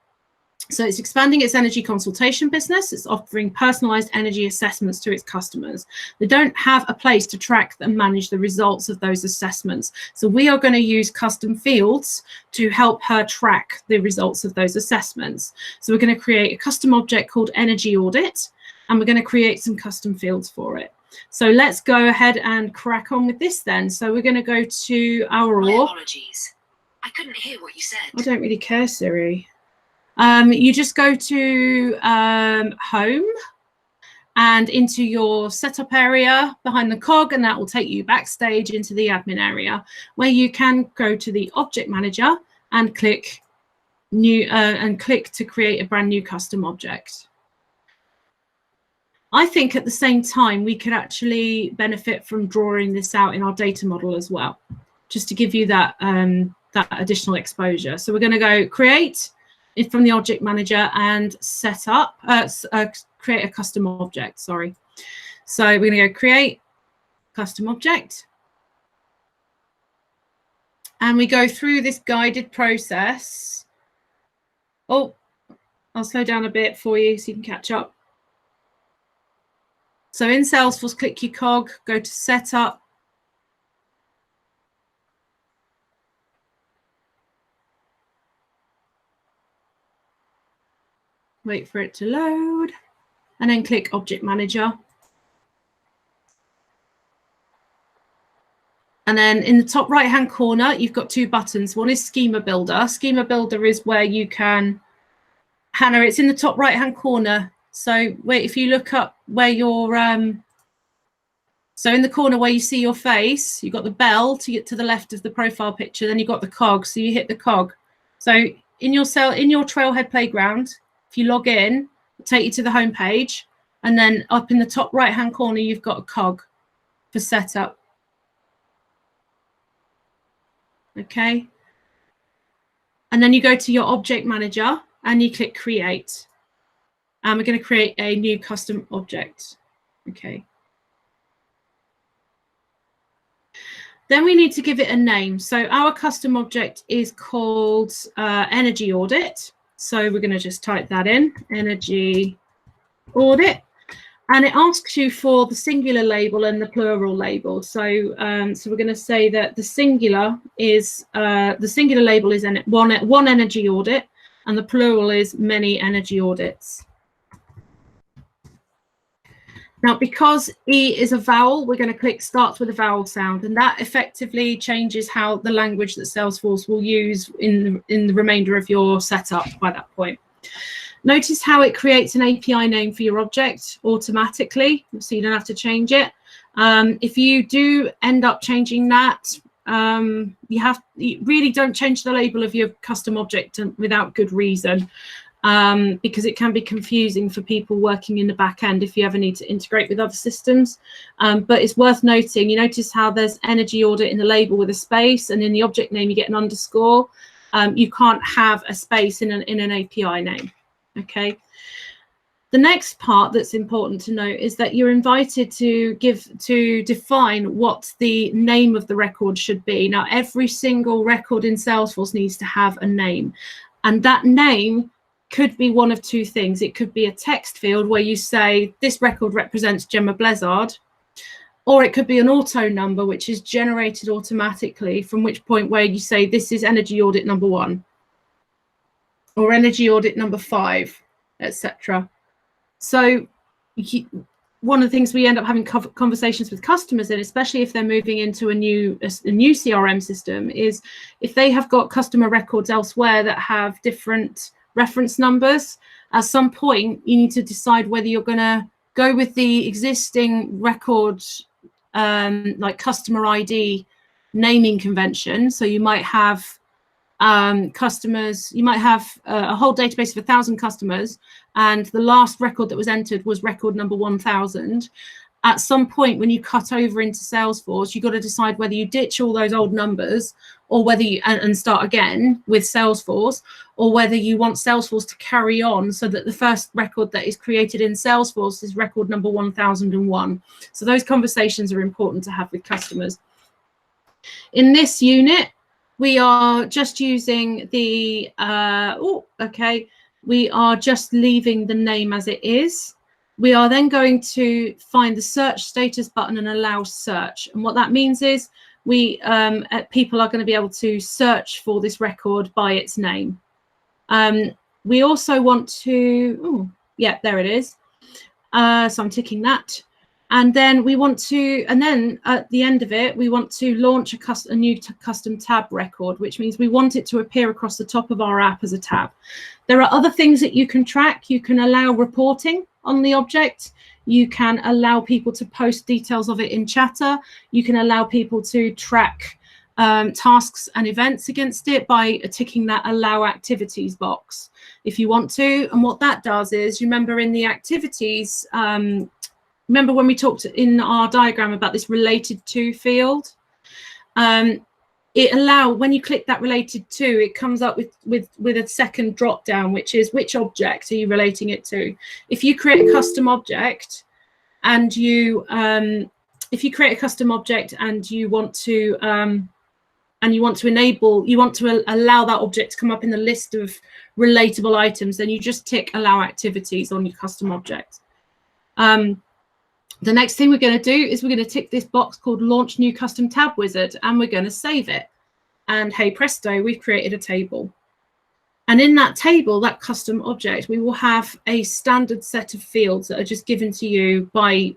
Speaker 1: So it's expanding its energy consultation business. It's offering personalized energy assessments to its customers. They don't have a place to track and manage the results of those assessments. So we are going to use custom fields to help her track the results of those assessments. So we're going to create a custom object called Energy Audit, and we're going to create some custom fields for it. So let's go ahead and crack on with this then. So we're going to go to our
Speaker 2: My
Speaker 1: org.
Speaker 2: apologies. I couldn't hear what you said.
Speaker 1: I don't really care, Siri. You just go to home and into your setup area behind the cog, and that will take you backstage into the admin area where you can go to the object manager and click new and click to create a brand new custom object. I think at the same time we could actually benefit from drawing this out in our data model as well, just to give you that that additional exposure. So we're going to go create it from the object manager and set up, create a custom object, sorry. So we're going to go create custom object. And we go through this guided process. Oh, I'll slow down a bit for you so you can catch up. So in Salesforce, click your cog, go to setup. Wait for it to load, and then click Object Manager. And then in the top right-hand corner, you've got two buttons. One is Schema Builder. Schema Builder is where you can, Hannah, it's in the top right-hand corner. So wait, if you look up where your, so in the corner where you see your face, you've got the bell to get to the left of the profile picture, then you've got the cog, so you hit the cog. So in your Trailhead Playground, if you log in, it'll take you to the home page, and then up in the top right-hand corner, you've got a cog for setup. Okay. And then you go to your object manager and you click create. And we're going to create a new custom object. Okay. Then we need to give it a name. So our custom object is called Energy Audit. So we're going to just type that in, Energy Audit, and it asks you for the singular label and the plural label. So so we're going to say that the singular label is one energy audit, and the plural is many energy audits. Now, because E is a vowel, we're going to click starts with a vowel sound, and that effectively changes how the language that Salesforce will use in the remainder of your setup by that point. Notice how it creates an API name for your object automatically, so you don't have to change it. If you do end up changing that, you really don't change the label of your custom object without good reason. Because it can be confusing for people working in the back end if you ever need to integrate with other systems. But it's worth noting, you notice how there's energy audit in the label with a space, and in the object name you get an underscore. You can't have a space in an API name. Okay. The next part that's important to note is that you're invited to define what the name of the record should be. Now, every single record in Salesforce needs to have a name, and that name could be one of two things. It could be a text field where you say this record represents Gemma Blizzard, or it could be an auto number which is generated automatically, from which point where you say this is energy audit number 1 or energy audit number 5, etc. So one of the things we end up having conversations with customers in, especially if they're moving into a new CRM system, is if they have got customer records elsewhere that have different reference numbers, at some point you need to decide whether you're going to go with the existing record like customer ID naming convention. So you might have customers, you might have a whole database of 1,000 customers, and the last record that was entered was record number 1,000. at some point when you cut over into Salesforce, you've got to decide whether you ditch all those old numbers or whether you and start again with Salesforce, or whether you want Salesforce to carry on so that the first record that is created in Salesforce is record number 1001. So those conversations are important to have with customers. In this unit, we are just using the, we are just leaving the name as it is. We are then going to find the search status button and allow search. And what that means is people are going to be able to search for this record by its name. We also want to, there it is. So I'm ticking that. And then we want to, and then at the end of it, we want to launch a new custom tab record, which means we want it to appear across the top of our app as a tab. There are other things that you can track. You can allow reporting on the object. You can allow people to post details of it in Chatter. You can allow people to track tasks and events against it by ticking that allow activities box if you want to. And what that does is, you remember in the activities, remember when we talked in our diagram about this related to field? When you click that related to, it comes up with a second drop down, which is which object are you relating it to. If you create a custom object and you want to allow that object to come up in the list of relatable items, then you just tick allow activities on your custom object. The next thing we're going to do is we're going to tick this box called Launch New Custom Tab Wizard, and we're going to save it. And hey presto, we've created a table. And in that table, that custom object, we will have a standard set of fields that are just given to you by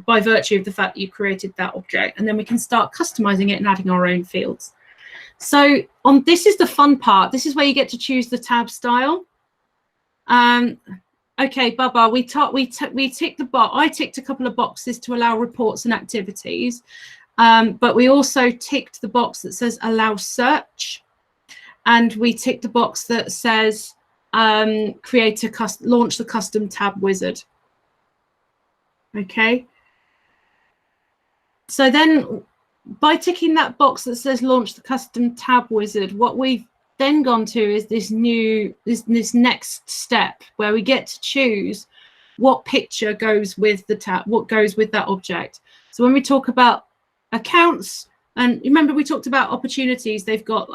Speaker 1: virtue of the fact that you created that object. And then we can start customizing it and adding our own fields. So this is the fun part. This is where you get to choose the tab style. Okay, Baba, we ticked the box. I ticked a couple of boxes to allow reports and activities, but we also ticked the box that says allow search, and we ticked the box that says launch the custom tab wizard. Okay. So then, by ticking that box that says launch the custom tab wizard, what we've then gone to is this next step where we get to choose what picture goes with the tab, what goes with that object. So when we talk about accounts, and remember we talked about opportunities, they've got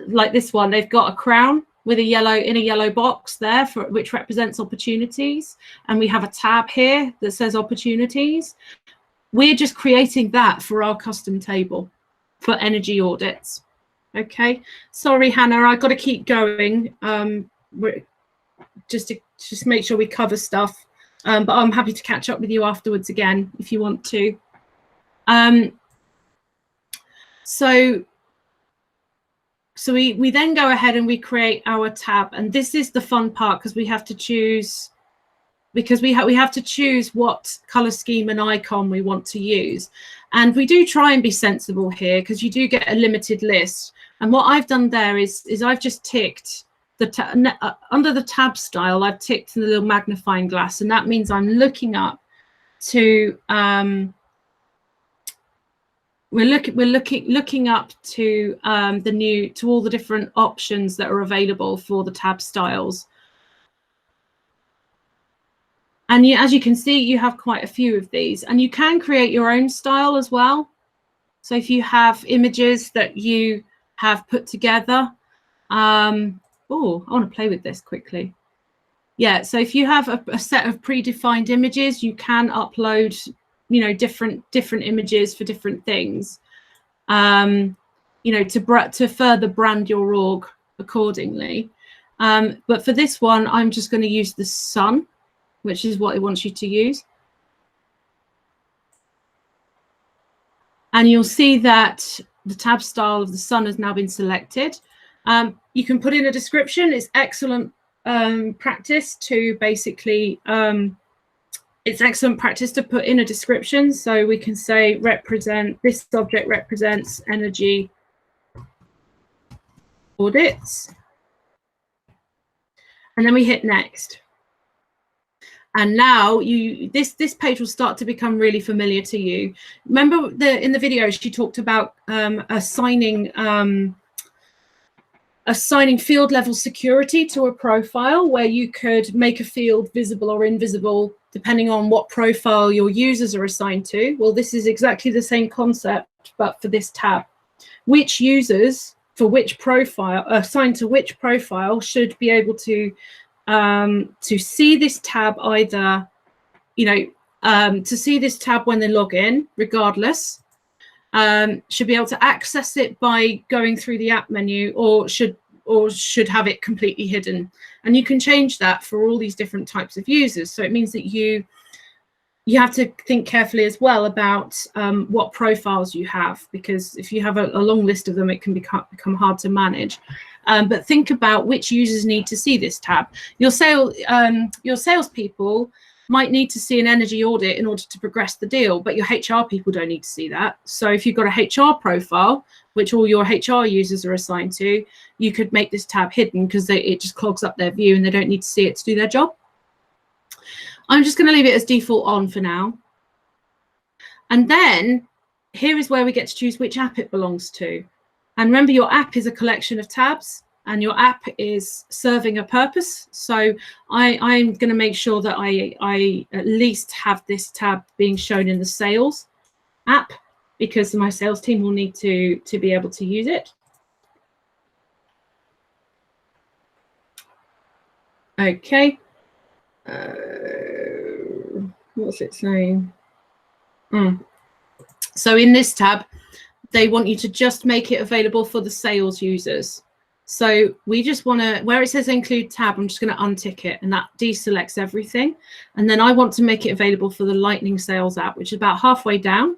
Speaker 1: like this one, they've got a crown with a yellow box there which represents opportunities, and we have a tab here that says opportunities. We're just creating that for our custom table for energy audits. Okay, sorry, Hannah, I've got to keep going. Just make sure we cover stuff. But I'm happy to catch up with you afterwards again if you want to. So we then go ahead and we create our tab, and this is the fun part because we have to choose. Because we have to choose what color scheme and icon we want to use. And we do try and be sensible here because you do get a limited list. And what I've done there is I've just ticked under the tab style, I've ticked the little magnifying glass, and that means I'm looking up to we're looking up to all the different options that are available for the tab styles. And as you can see, you have quite a few of these, and you can create your own style as well. So if you have images that you have put together, I want to play with this quickly. Yeah, so if you have a set of predefined images, you can upload, different images for different things, to further brand your org accordingly. But for this one, I'm just going to use the sun, which is what it wants you to use. And you'll see that the tab style of the sun has now been selected. You can put in a description. It's excellent practice to basically, it's excellent practice to put in a description. So we can say this object represents energy audits. And then we hit next. And now this page will start to become really familiar to you. Remember in the video she talked about assigning field level security to a profile, where you could make a field visible or invisible depending on what profile your users are assigned to. Well, this is exactly the same concept, but for this tab. Which users for which profile, assigned to which profile, should be able to see this tab either, to see this tab when they log in, regardless, should be able to access it by going through the app menu, or should have it completely hidden. And you can change that for all these different types of users. So it means that you have to think carefully as well about what profiles you have, because if you have a long list of them, it can become hard to manage. But think about which users need to see this tab. Your salespeople might need to see an energy audit in order to progress the deal, but your HR people don't need to see that. So if you've got a HR profile, which all your HR users are assigned to, you could make this tab hidden, because it just clogs up their view and they don't need to see it to do their job. I'm just going to leave it as default on for now. And then here is where we get to choose which app it belongs to. And remember, your app is a collection of tabs, and your app is serving a purpose. So I'm going to make sure that I at least have this tab being shown in the sales app, because my sales team will need to be able to use it. Okay. What's it saying? So in this tab, they want you to just make it available for the sales users. So we just want to, where it says include tab, I'm just going to untick it, and that deselects everything. And then I want to make it available for the Lightning Sales app, which is about halfway down.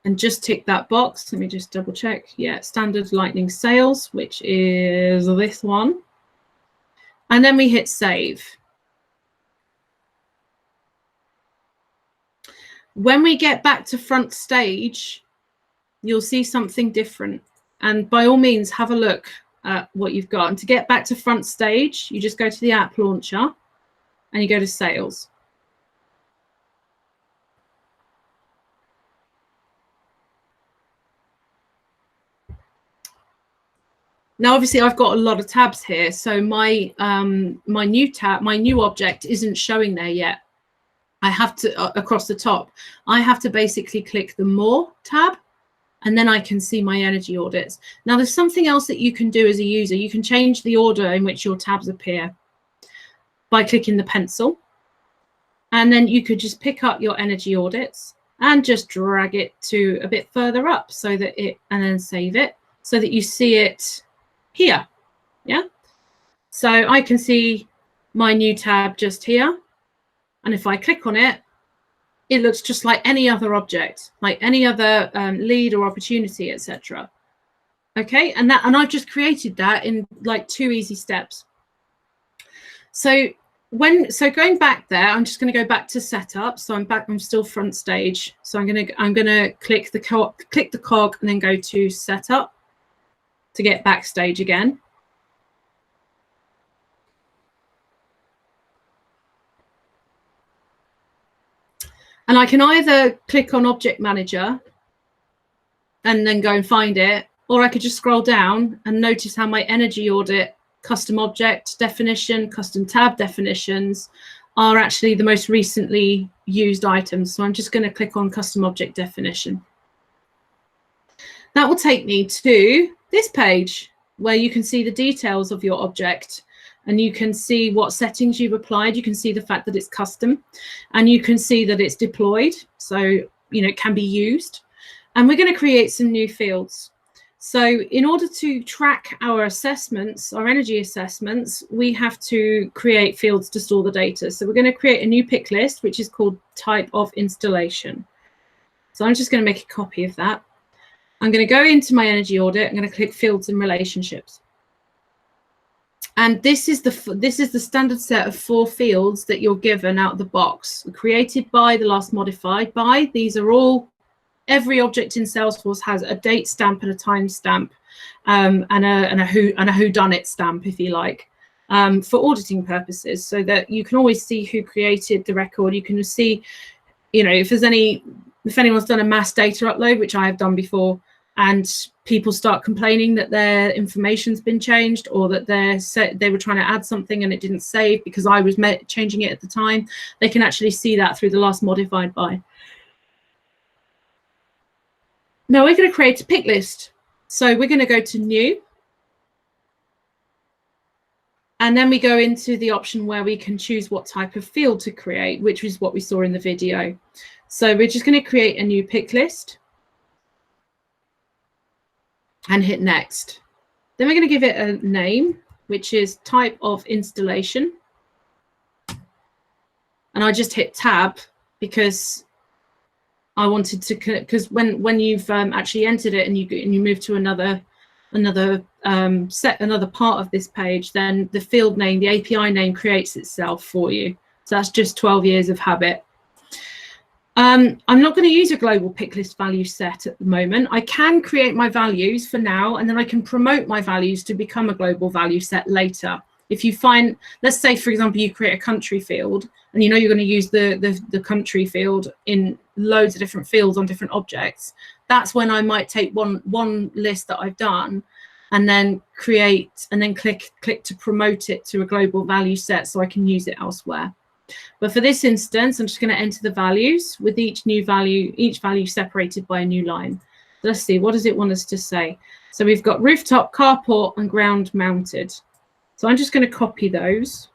Speaker 1: And just tick that box. Let me just double check. Yeah, standard Lightning Sales, which is this one. And then we hit save. When we get back to front stage, you'll see something different. And by all means, have a look at what you've got. And to get back to front stage, you just go to the app launcher and you go to sales. Now, obviously, I've got a lot of tabs here, so my new object isn't showing there yet. I have to, across the top, I have to basically click the More tab, and then I can see my energy audits. Now, there's something else that you can do as a user. You can change the order in which your tabs appear by clicking the pencil. And then you could just pick up your energy audits and just drag it to a bit further up so that and then save it so that you see it here. Yeah. So I can see my new tab just here. And if I click on it, it looks just like any other object, like any other lead or opportunity, etc. Okay, and I've just created that in like 2 easy steps. So going back there, I'm just going to go back to setup. So I'm back. I'm still front stage. So I'm gonna click the cog and then go to setup to get backstage again. And I can either click on Object Manager and then go and find it, or I could just scroll down and notice how my energy audit, custom object definition, custom tab definitions are actually the most recently used items. So I'm just going to click on custom object definition. That will take me to this page where you can see the details of your object. And you can see what settings you've applied. You can see the fact that it's custom, and you can see that it's deployed. So, it can be used. And we're going to create some new fields. So in order to track our assessments, our energy assessments, we have to create fields to store the data. So we're going to create a new pick list, which is called type of installation. So I'm just going to make a copy of that. I'm going to go into my energy audit. I'm going to click fields and relationships. And this is the standard set of 4 fields that you're given out of the box. Created by, the last modified by. These are all, every object in Salesforce has a date stamp and a time stamp, and a whodunit stamp, if you like. for auditing purposes, so that you can always see who created the record. You can see, if anyone's done a mass data upload, which I have done before, and people start complaining that their information's been changed, or that they were trying to add something and it didn't save because I was changing it at the time, they can actually see that through the last modified by. Now we're going to create a pick list. So we're going to go to New. And then we go into the option where we can choose what type of field to create, which is what we saw in the video. So we're just going to create a new pick list and hit next. Then we're going to give it a name, which is type of installation. And I just hit tab because I wanted to, because when you've actually entered it and you move to another part of this page, then the field name, the API name, creates itself for you. So that's just 12 years of habit. I'm not going to use a global pick list value set at the moment. I can create my values for now, and then I can promote my values to become a global value set later. If you find, let's say, for example, you create a country field, and you're going to use the country field in loads of different fields on different objects, that's when I might take one list that I've done and then create and then click to promote it to a global value set so I can use it elsewhere. But for this instance, I'm just going to enter the values with each value separated by a new line. So let's see, what does it want us to say? So we've got rooftop, carport, and ground mounted. So I'm just going to copy those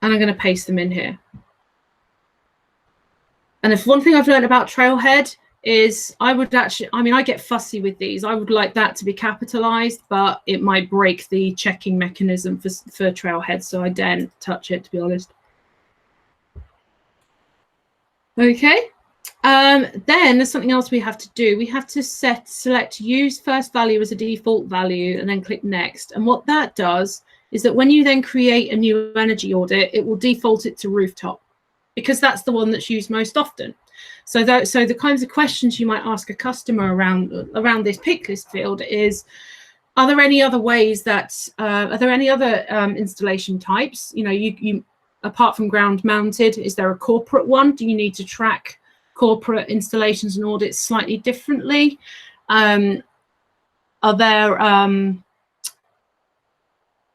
Speaker 1: and I'm going to paste them in here. And if one thing I've learned about Trailhead is I get fussy with these. I would like that to be capitalized, but it might break the checking mechanism for Trailhead, so I daren't touch it, to be honest. Okay. Then there's something else we have to do. We have to select use first value as a default value and then click next. And what that does is that when you then create a new energy audit, it will default it to rooftop because that's the one that's used most often. So the kinds of questions you might ask a customer around this pick list field is, are there any other ways that, are there any other installation types? You apart from ground mounted, is there a corporate one? Do you need to track corporate installations and audits slightly differently? Are there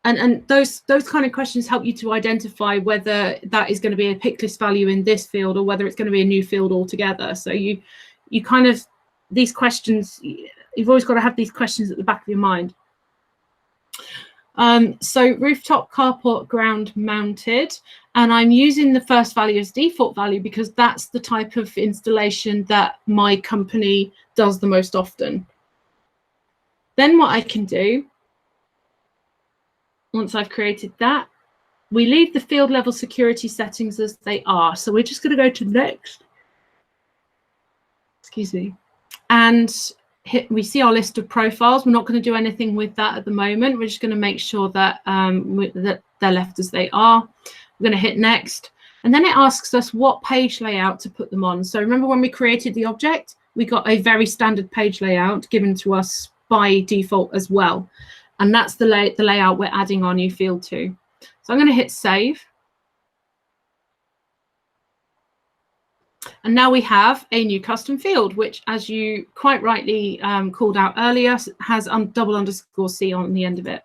Speaker 1: and those kind of questions help you to identify whether that is going to be a pick list value in this field or whether it's going to be a new field altogether. So you kind of, these questions, you've always got to have these questions at the back of your mind. So rooftop, carport, ground mounted, and I'm using the first value as default value because that's the type of installation that my company does the most often. Then what I can do, once I've created that, we leave the field level security settings as they are. So we're just going to go to next. Excuse me. And we see our list of profiles. We're not going to do anything with that at the moment. We're just going to make sure that, that they're left as they are. We're going to hit next. And then it asks us what page layout to put them on. So remember when we created the object, we got a very standard page layout given to us by default as well. And that's the layout we're adding our new field to. So I'm going to hit save. And now we have a new custom field, which, as you quite rightly called out earlier, has _C on the end of it.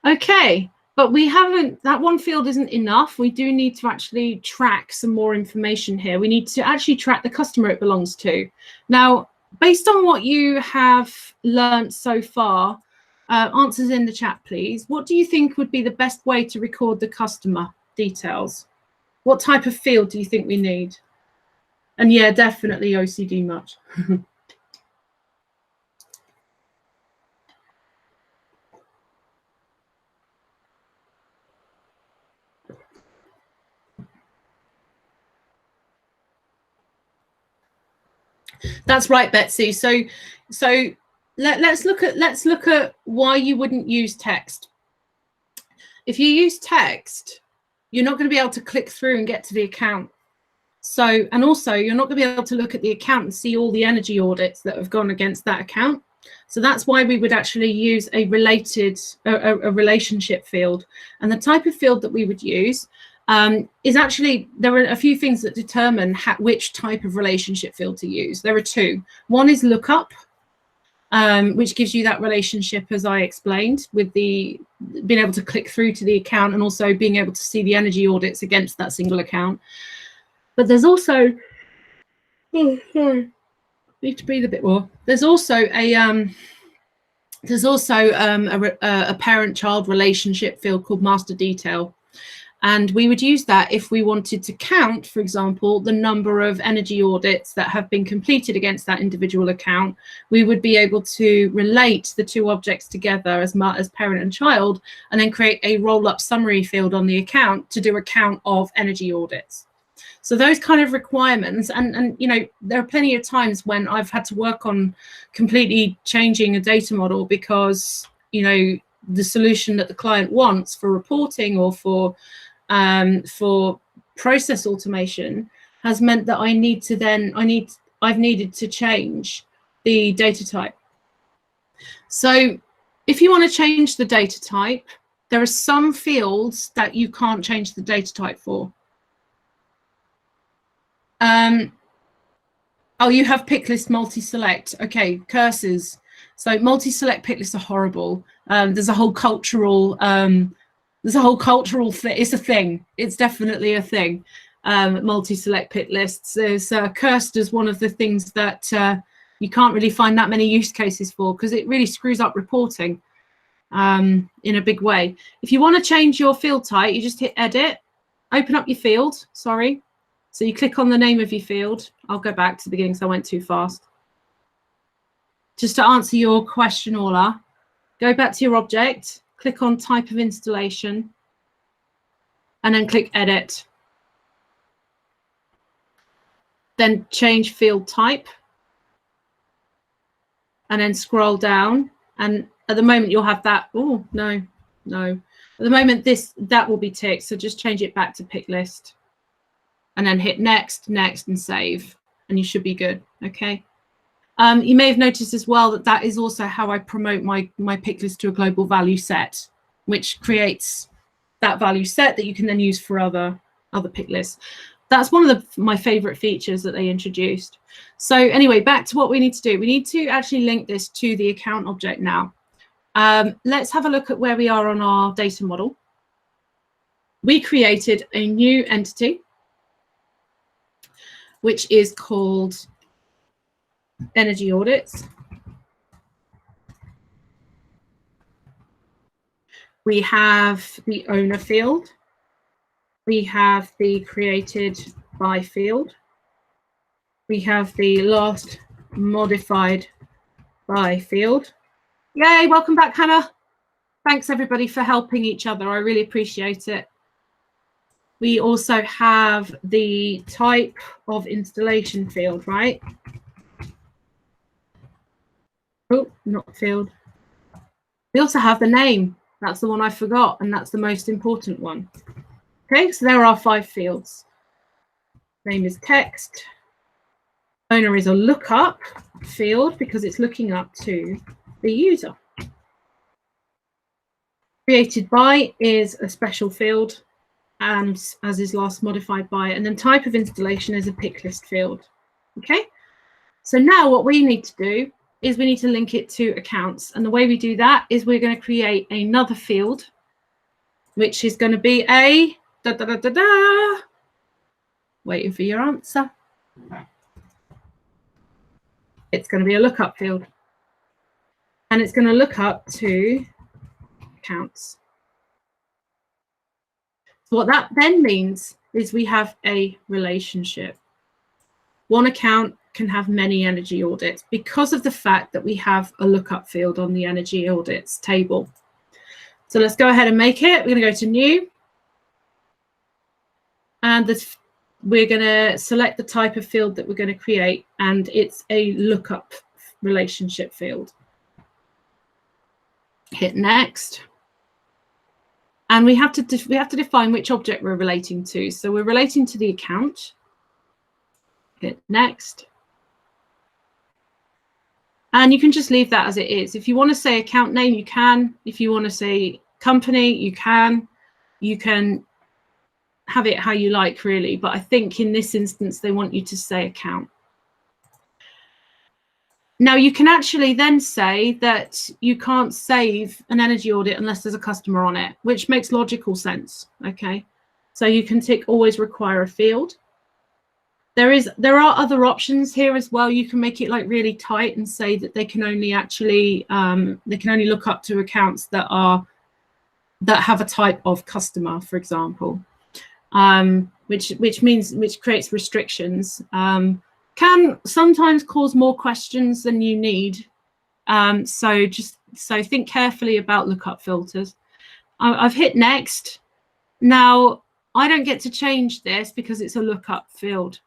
Speaker 1: Okay, but we haven't, that one field isn't enough. We do need to actually track some more information here. We need to actually track the customer it belongs to. Now, based on what you have learned so far, answers in the chat, please. What do you think would be the best way to record the customer details? What type of field do you think we need? And yeah, definitely OCD much. That's right, Betsy. So let's look at why you wouldn't use text. If you use text, you're not going to be able to click through and get to the account. So, and also you're not going to be able to look at the account and see all the energy audits that have gone against that account. So that's why we would actually use a relationship field. And the type of field that we would use is actually, there are a few things that determine which type of relationship field to use. There are two. One is Lookup, which gives you that relationship, as I explained, with the being able to click through to the account and also being able to see the energy audits against that single account. But there's also, oh, sorry, need to breathe a bit more. There's also a parent-child relationship field called Master Detail. And we would use that if we wanted to count, for example, the number of energy audits that have been completed against that individual account. We would be able to relate the two objects together as parent and child, and then create a roll-up summary field on the account to do a count of energy audits. So those kind of requirements, and you know, there are plenty of times when I've had to work on completely changing a data model because, you know, the solution that the client wants for reporting or for process automation has meant that I've needed to change the data type. So if you want to change the data type, there are some fields that you can't change the data type for. Oh, you have pick list multi-select. Okay, curses. So multi-select pick lists are horrible. There's a whole cultural thing. It's a thing. It's definitely a thing. Multi-select pick lists is cursed as one of the things that you can't really find that many use cases for, because it really screws up reporting in a big way. If you want to change your field type, you just hit edit, open up your field. Sorry. So you click on the name of your field. I'll go back to the beginning because I went too fast. Just to answer your question, Ola, go back to your object, click on type of installation, and then click edit. Then change field type, and then scroll down. And at the moment you'll have that. Oh, no. At the moment that will be ticked. So just change it back to pick list. And then hit next, and save, and you should be good. Okay. You may have noticed as well that is also how I promote my pick list to a global value set, which creates that value set that you can then use for other pick lists. That's one of my favorite features that they introduced. So anyway, back to what we need to do. We need to actually link this to the account object now. Let's have a look at where we are on our data model. We created a new entity, which is called energy audits. We have the owner field. We have the created by field. We have the last modified by field. Yay, welcome back, Hannah. Thanks everybody for helping each other. I really appreciate it. We also have the type of installation field, right? Oh, not field. We also have the name. That's the one I forgot, and that's the most important one. Okay, so there are 5 fields. Name is text. Owner is a lookup field because it's looking up to the user. Created by is a special field, and as is last modified by, and then type of installation is a pick list field. Okay, so now what we need to do is we need to link it to accounts, and the way we do that is we're going to create another field, which is going to be a waiting for your answer. It's going to be a lookup field, and it's going to look up to accounts. So what that then means is we have a relationship. One account can have many energy audits because of the fact that we have a lookup field on the energy audits table. So let's go ahead and make it. We're going to go to new, and we're going to select the type of field that we're going to create, and it's a lookup relationship field. Hit next. And we have to define which object we're relating to. So we're relating to the account. Hit next. And you can just leave that as it is. If you want to say account name, you can. If you want to say company, you can. You can have it how you like, really. But I think in this instance, they want you to say account. Now, you can actually then say that you can't save an energy audit unless there's a customer on it, which makes logical sense. Okay, so you can tick always require a field. There are other options here as well. You can make it like really tight and say that they can only actually look up to accounts that have a type of customer, for example, which creates restrictions. Can sometimes cause more questions than you need. So think carefully about lookup filters. I've hit next. Now, I don't get to change this because it's a lookup field.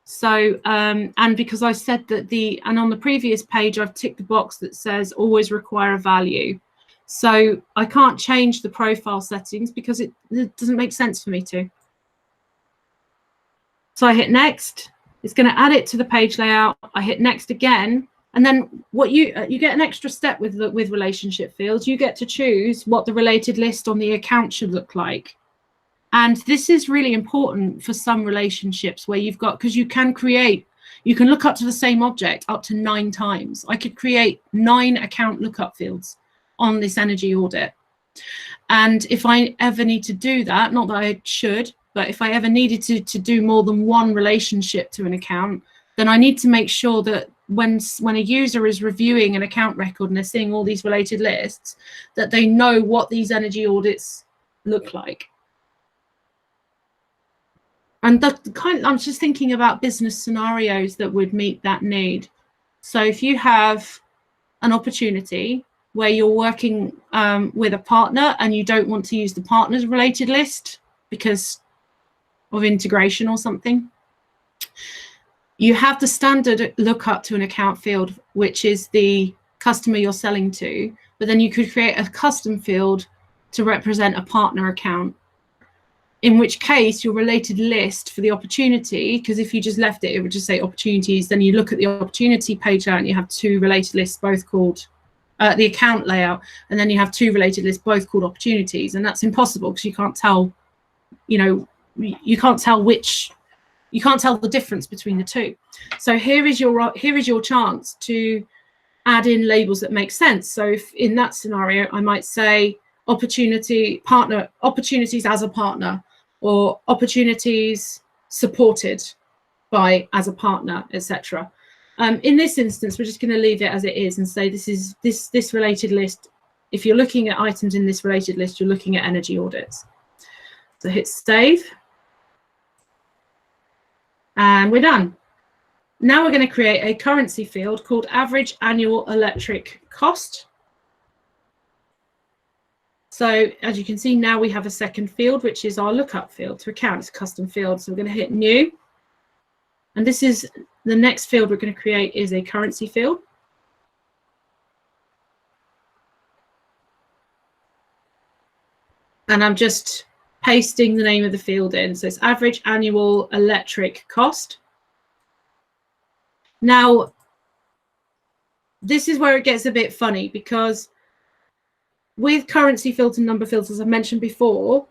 Speaker 1: So, and because I said that and on the previous page, I've ticked the box that says always require a value. So I can't change the profile settings because it doesn't make sense for me to. So I hit next. It's going to add it to the page layout. I hit next again, and then what you get an extra step with relationship fields. You get to choose what the related list on the account should look like, and this is really important for some relationships where you've got, because you can look up to the same object up to 9 times. I could create 9 account lookup fields on this energy audit, and if I ever need to do that, not that I should, but if I ever needed to do more than one relationship to an account, then I need to make sure that when a user is reviewing an account record and they're seeing all these related lists, that they know what these energy audits look like. And I'm just thinking about business scenarios that would meet that need. So if you have an opportunity where you're working with a partner and you don't want to use the partner's related list because of integration or something, you have the standard lookup to an account field, which is the customer you're selling to, but then you could create a custom field to represent a partner account, in which case your related list for the opportunity, because if you just left it, it would just say opportunities, then you look at the opportunity page layout and you have 2 related lists, both called the account layout, and then you have 2 related lists, both called opportunities, and that's impossible because you can't tell, you can't tell the difference between the 2. So here is your chance to add in labels that make sense. So if in that scenario, I might say opportunities as a partner, or opportunities supported by as a partner, etc. In this instance, we're just going to leave it as it is and say this is this related list. If you're looking at items in this related list, you're looking at energy audits. So hit save. And we're done. Now we're going to create a currency field called average annual electric cost. So as you can see, now we have a second field, which is our lookup field to account. It's a custom field. So we're going to hit new. And this is the next field we're going to create is a currency field. And I'm just pasting the name of the field in. So it's average annual electric cost. Now, this is where it gets a bit funny, because with currency fields and number fields, as I mentioned before,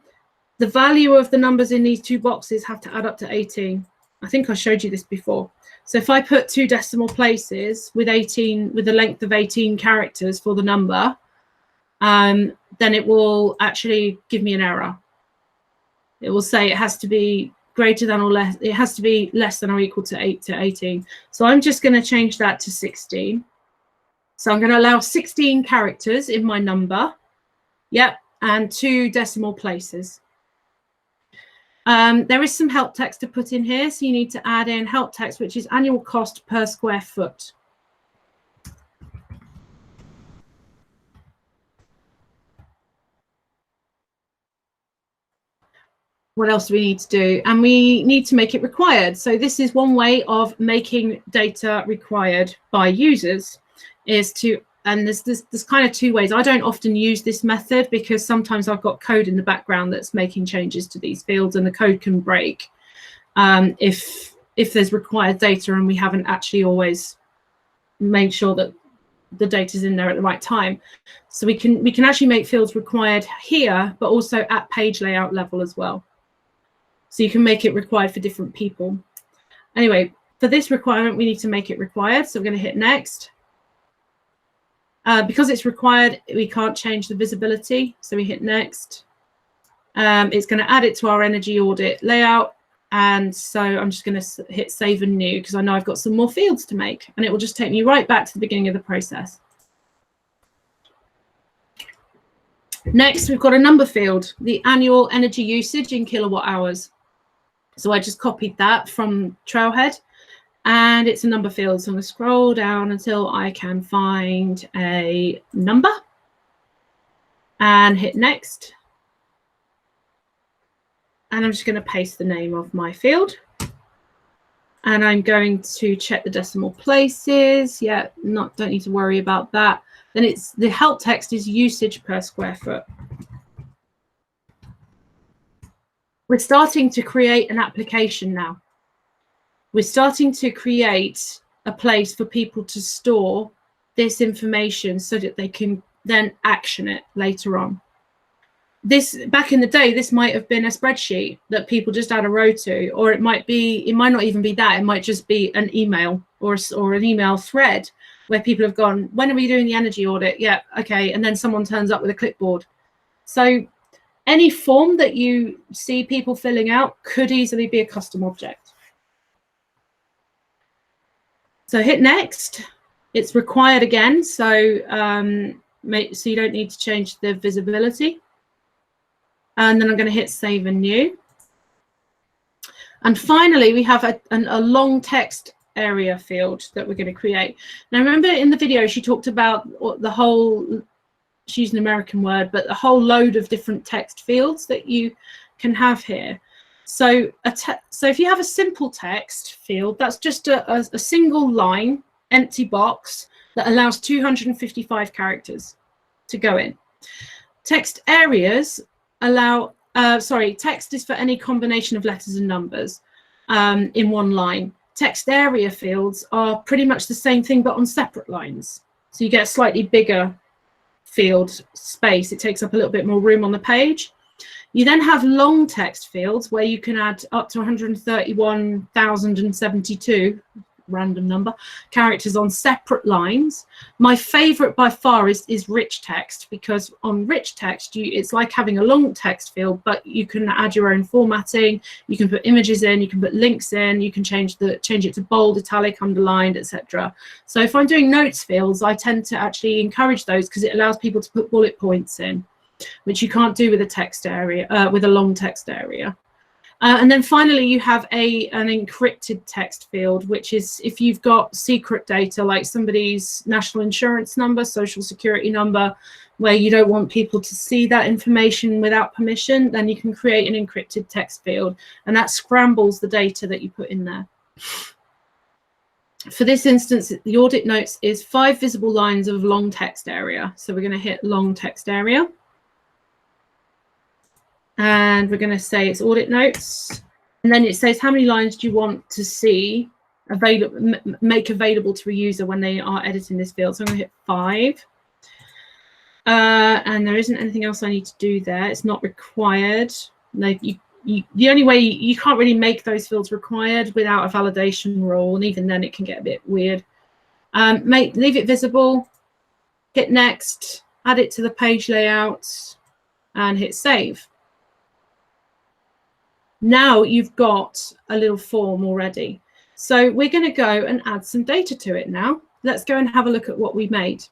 Speaker 1: the value of the numbers in these 2 boxes have to add up to 18. I think I showed you this before. So if I put 2 decimal places with the length of 18 characters for the number, then it will actually give me an error. It will say it has to be greater than or less. It has to be less than or equal to 18. So I'm just going to change that to 16. So I'm going to allow 16 characters in my number. Yep, and 2 decimal places. There is some help text to put in here, so you need to add in help text, which is annual cost per square foot. What else do we need to do? And we need to make it required. So this is one way of making data required by users, is to, and there's kind of 2 ways. I don't often use this method because sometimes I've got code in the background that's making changes to these fields, and the code can break if there's required data and we haven't actually always made sure that the data's in there at the right time. So we can actually make fields required here, but also at page layout level as well. So you can make it required for different people. Anyway, for this requirement, we need to make it required. So we're going to hit next. Because it's required, we can't change the visibility. So we hit next. It's going to add it to our energy audit layout. And so I'm just going to hit save and new because I know I've got some more fields to make, and it will just take me right back to the beginning of the process. Next, we've got a number field, the annual energy usage in kilowatt hours. So I just copied that from Trailhead, and it's a number field. So I'm going to scroll down until I can find a number and hit next. And I'm just going to paste the name of my field. And I'm going to check the decimal places. Yeah, don't need to worry about that. Then it's the help text is usage per square foot. We're starting to create an application now. We're starting to create a place for people to store this information so that they can then action it later on. This, back in the day, this might have been a spreadsheet that people just add a row to, or it might not even be that. It might just be an email or an email thread where people have gone, when are we doing the energy audit? Yeah, okay. And then someone turns up with a clipboard. So any form that you see people filling out could easily be a custom object. So hit next. It's required again. So you don't need to change the visibility. And then I'm going to hit save and new. And finally, we have a long text area field that we're going to create. Now, remember in the video, she talked about the whole, she used an American word, but the whole load of different text fields that you can have here. So, if you have a simple text field, that's just a single line, empty box that allows 255 characters to go in. Text areas allow, text is for any combination of letters and numbers in one line. Text area fields are pretty much the same thing, but on separate lines. So you get a slightly bigger field space. It takes up a little bit more room on the page. You then have long text fields where you can add up to 131,072 random number characters on separate lines. My favorite by far is rich text, because on rich text it's like having a long text field, but you can add your own formatting, you can put images in, you can put links in, you can change it to bold, italic, underlined, etc. So if I'm doing notes fields, I tend to actually encourage those because it allows people to put bullet points in, which you can't do with a text area, with a long text area. And then finally, you have an encrypted text field, which is if you've got secret data like somebody's national insurance number, social security number, where you don't want people to see that information without permission, then you can create an encrypted text field, and that scrambles the data that you put in there. For this instance, the audit notes is 5 visible lines of long text area. So we're going to hit long text area. And we're going to say it's audit notes, and then it says how many lines do you want to see make available to a user when they are editing this field. So I'm going to hit 5, and there isn't anything else I need to do there. It's not required. Like the only way you can't really make those fields required without a validation rule, and even then it can get a bit weird. Leave it visible, hit next, add it to the page layout, and hit save. Now you've got a little form already. So we're going to go and add some data to it now. Let's go and have a look at what we made.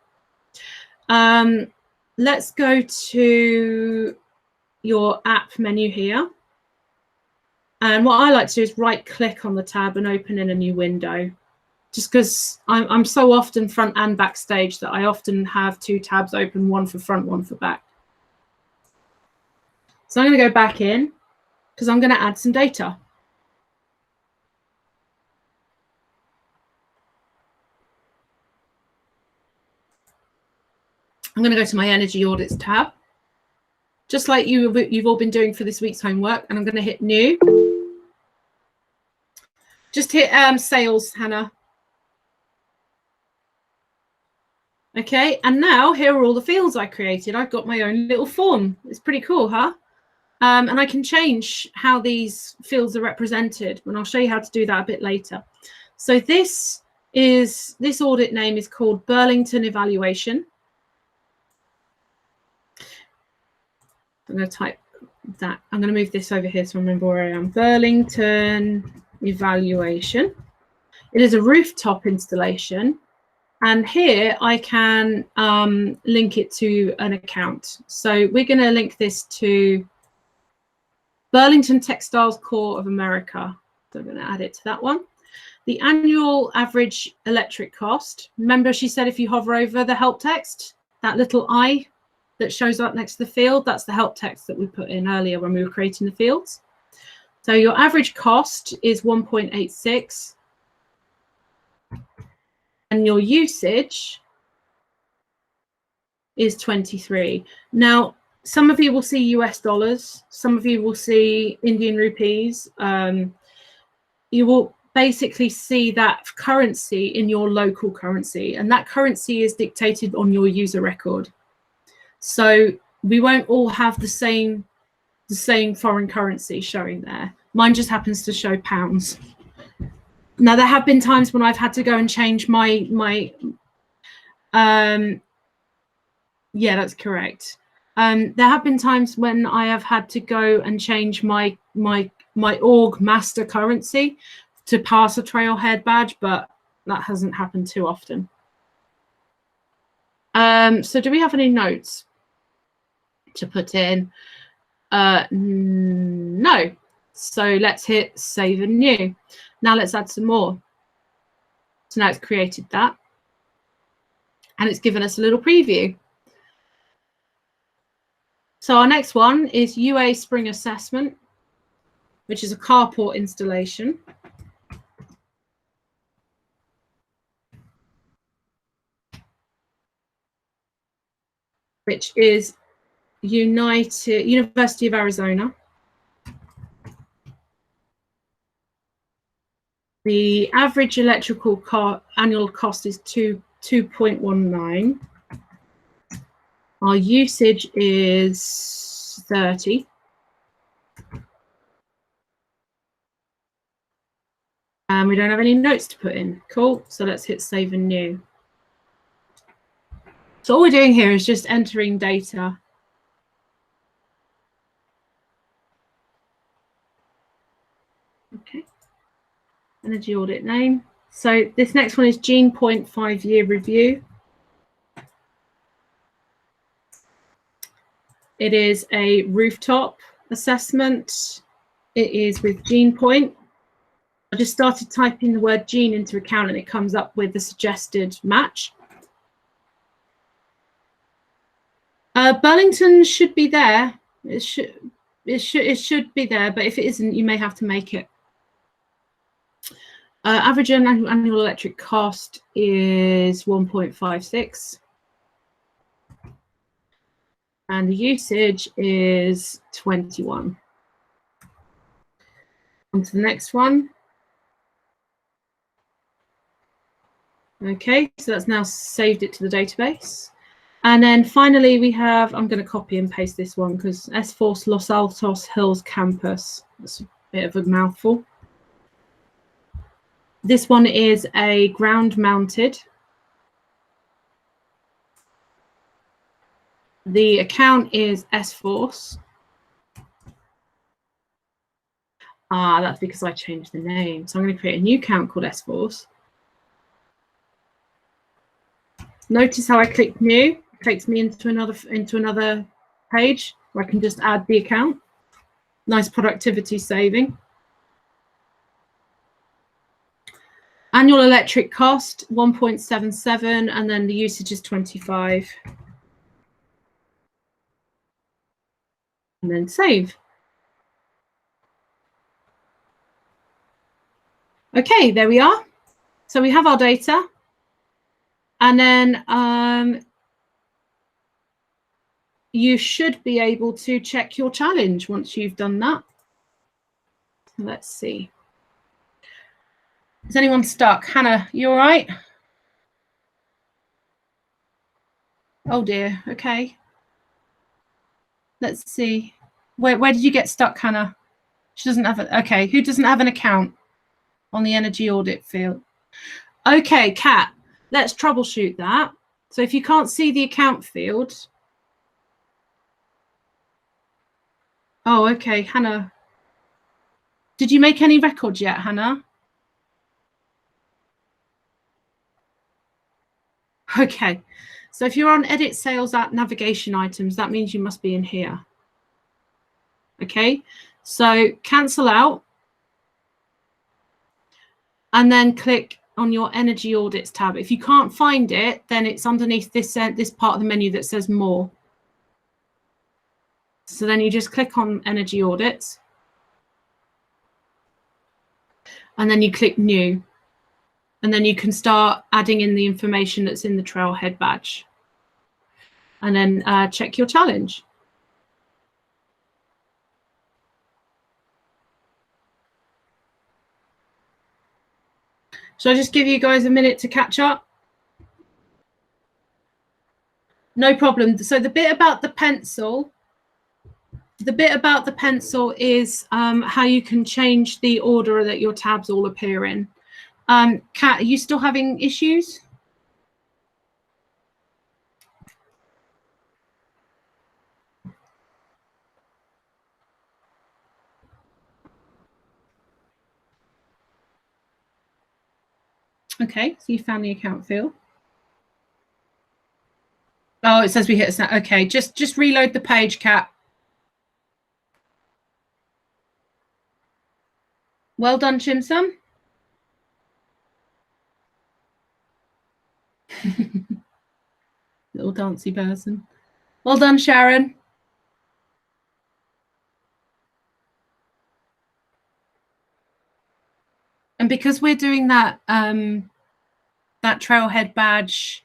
Speaker 1: Let's go to your app menu here. And what I like to do is right click on the tab and open in a new window. Just because I'm so often front and backstage that I often have 2 tabs open, one for front, one for back. So I'm going to go back in, because I'm going to add some data. I'm going to go to my Energy Audits tab, just like you've all been doing for this week's homework, and I'm going to hit New. Just hit Sales, Hannah. Okay, and now here are all the fields I created. I've got my own little form. It's pretty cool, huh? And I can change how these fields are represented, and I'll show you how to do that a bit later. So this audit name is called Burlington Evaluation. I'm going to type that. I'm going to move this over here so I remember where I am. Burlington Evaluation. It is a rooftop installation. And here I can link it to an account. So we're going to link this to Burlington Textiles Corps of America. So I'm going to add it to that one. The annual average electric cost. Remember, she said if you hover over the help text, that little I that shows up next to the field, that's the help text that we put in earlier when we were creating the fields. So your average cost is 1.86. And your usage is 23. Now, some of you will see US dollars, some of you will see Indian rupees. You will basically see that currency in your local currency, and that currency is dictated on your user record. So we won't all have the same foreign currency showing there. Mine just happens to show pounds. Now, there have been times when I've had to go and change my yeah, that's correct. There have been times when I have had to go and change my org master currency to pass a trailhead badge, but that hasn't happened too often. So do we have any notes to put in? No. So let's hit save and new. Now let's add some more. So now it's created that, and it's given us a little preview. So our next one is UA Spring Assessment, which is a carport installation. Which is University of Arizona. The average electrical annual cost is 2.19. Our usage is 30. And we don't have any notes to put in. Cool. So let's hit save and new. So all we're doing here is just entering data. Okay. Energy audit name. So this next one is Gene Point 5-year review. It is a rooftop assessment. It is with Gene Point. I just started typing the word Gene into account and it comes up with the suggested match. Burlington should be there. It should be there, but if it isn't, you may have to make it. Average annual electric cost is 1.56. And the usage is 21. On to the next one. Okay, so that's now saved it to the database. And then finally we have, I'm going to copy and paste this one because Salesforce Los Altos Hills Campus. That's a bit of a mouthful. This one is a ground mounted. The account is Salesforce. That's because I changed the name. So I'm going to create a new account called Salesforce. Notice how I click new, it takes me into another page where I can just add the account. Nice productivity saving. Annual electric cost 1.77, and then the usage is 25. And then save. Okay, there we are. So we have our data. And then you should be able to check your challenge once you've done that. Let's see. Is anyone stuck? Hannah, you all right? Oh dear. Okay. Let's see. Where did you get stuck, Hannah? She doesn't have it. Okay. Who doesn't have an account on the energy audit field? Okay, Kat. Let's troubleshoot that. So if you can't see the account field. Oh, okay, Hannah. Did you make any records yet, Hannah? Okay. So if you're on Edit Sales at Navigation Items, that means you must be in here. Okay. So cancel out. And then click on your Energy Audits tab. If you can't find it, then it's underneath this part of the menu that says More. So then you just click on Energy Audits. And then you click New. And then you can start adding in the information that's in the Trailhead badge. And then check your challenge. Shall I just give you guys a minute to catch up? No problem. So the bit about the pencil is how you can change the order that your tabs all appear in. Kat, are you still having issues? Okay, so you found the account field. Oh, it says we hit a snap. Okay, just reload the page, Kat. Well done, Chimsum. Little dancey person. Well done, Sharon. And because we're doing that that trailhead badge,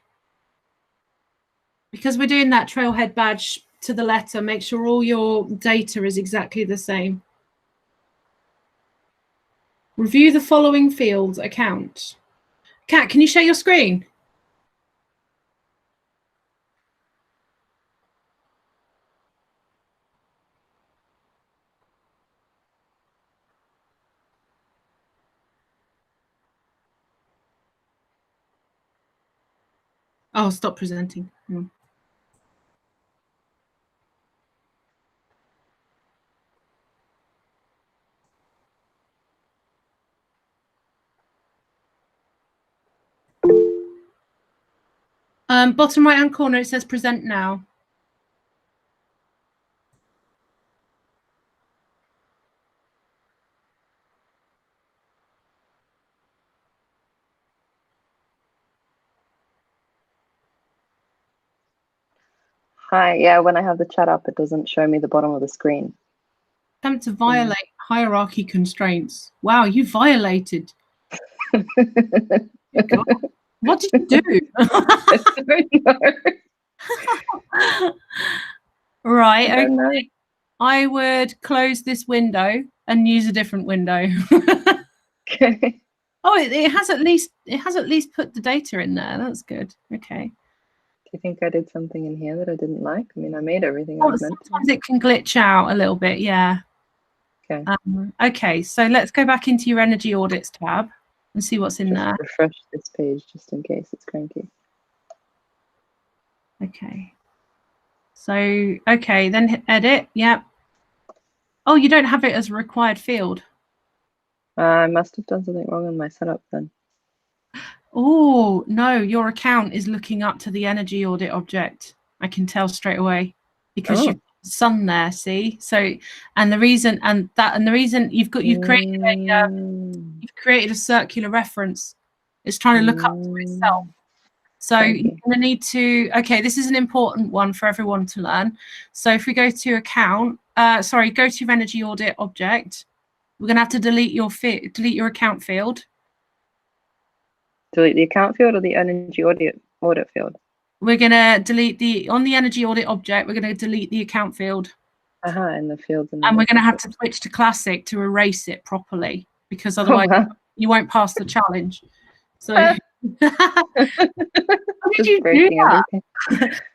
Speaker 1: to the letter, make sure all your data is exactly the same. Review the following fields. Account. Kat, can you share your screen? Oh, stop presenting. Bottom right hand corner, it says present now.
Speaker 3: Hi, yeah, when I have the chat up, it doesn't show me the bottom of the screen.
Speaker 1: Attempt to violate hierarchy constraints. Wow, you violated. God. What did you do? Right, okay. I would close this window and use a different window.
Speaker 3: Okay.
Speaker 1: Oh, it has at least put the data in there. That's good. Okay.
Speaker 3: Do you think I did something in here that I didn't like? I mean, I made everything I was meant to.
Speaker 1: Sometimes it can glitch out a little bit, yeah.
Speaker 3: Okay.
Speaker 1: Okay, so let's go back into your Energy Audits tab and see what's in there.
Speaker 3: Refresh this page just in case it's cranky.
Speaker 1: Okay. So, okay, then hit edit. Yep. Oh, you don't have it as a required field.
Speaker 3: I must have done something wrong in my setup then.
Speaker 1: Oh, no, your account is looking up to the energy audit object. I can tell straight away because you've sun there, see? So, and the reason you've created a circular reference. It's trying to look up to itself. So you're going to need to, okay, this is an important one for everyone to learn. So if we go to account, go to your energy audit object, we're going to have to delete your account field.
Speaker 3: Delete the account field or the energy audit field?
Speaker 1: We're going to delete on the energy audit object, we're going to delete the account field.
Speaker 3: In the fields.
Speaker 1: And we're going to have to switch to classic to erase it properly because otherwise you won't pass the challenge. So how did you do that?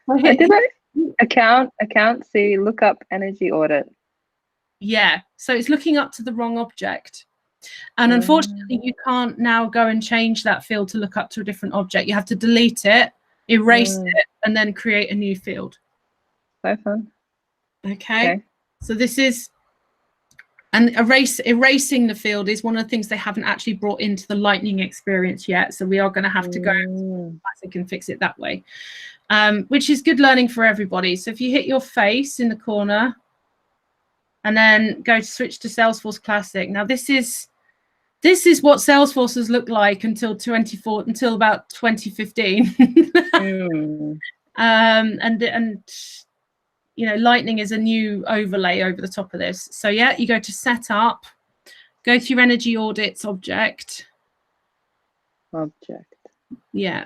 Speaker 3: I did it. Account, see, lookup, energy audit.
Speaker 1: Yeah, so it's looking up to the wrong object. And unfortunately, you can't now go and change that field to look up to a different object. You have to delete it, erase it, and then create a new field.
Speaker 3: So fun.
Speaker 1: Okay. So this is, and erasing the field is one of the things they haven't actually brought into the Lightning experience yet. So we are going to have to go classic and fix it that way, which is good learning for everybody. So if you hit your face in the corner and then go to switch to Salesforce Classic. Now this is what Salesforce has looked like until about 2015. And you know, Lightning is a new overlay over the top of this. So yeah, you go to Setup, go to your Energy Audits object. Yeah.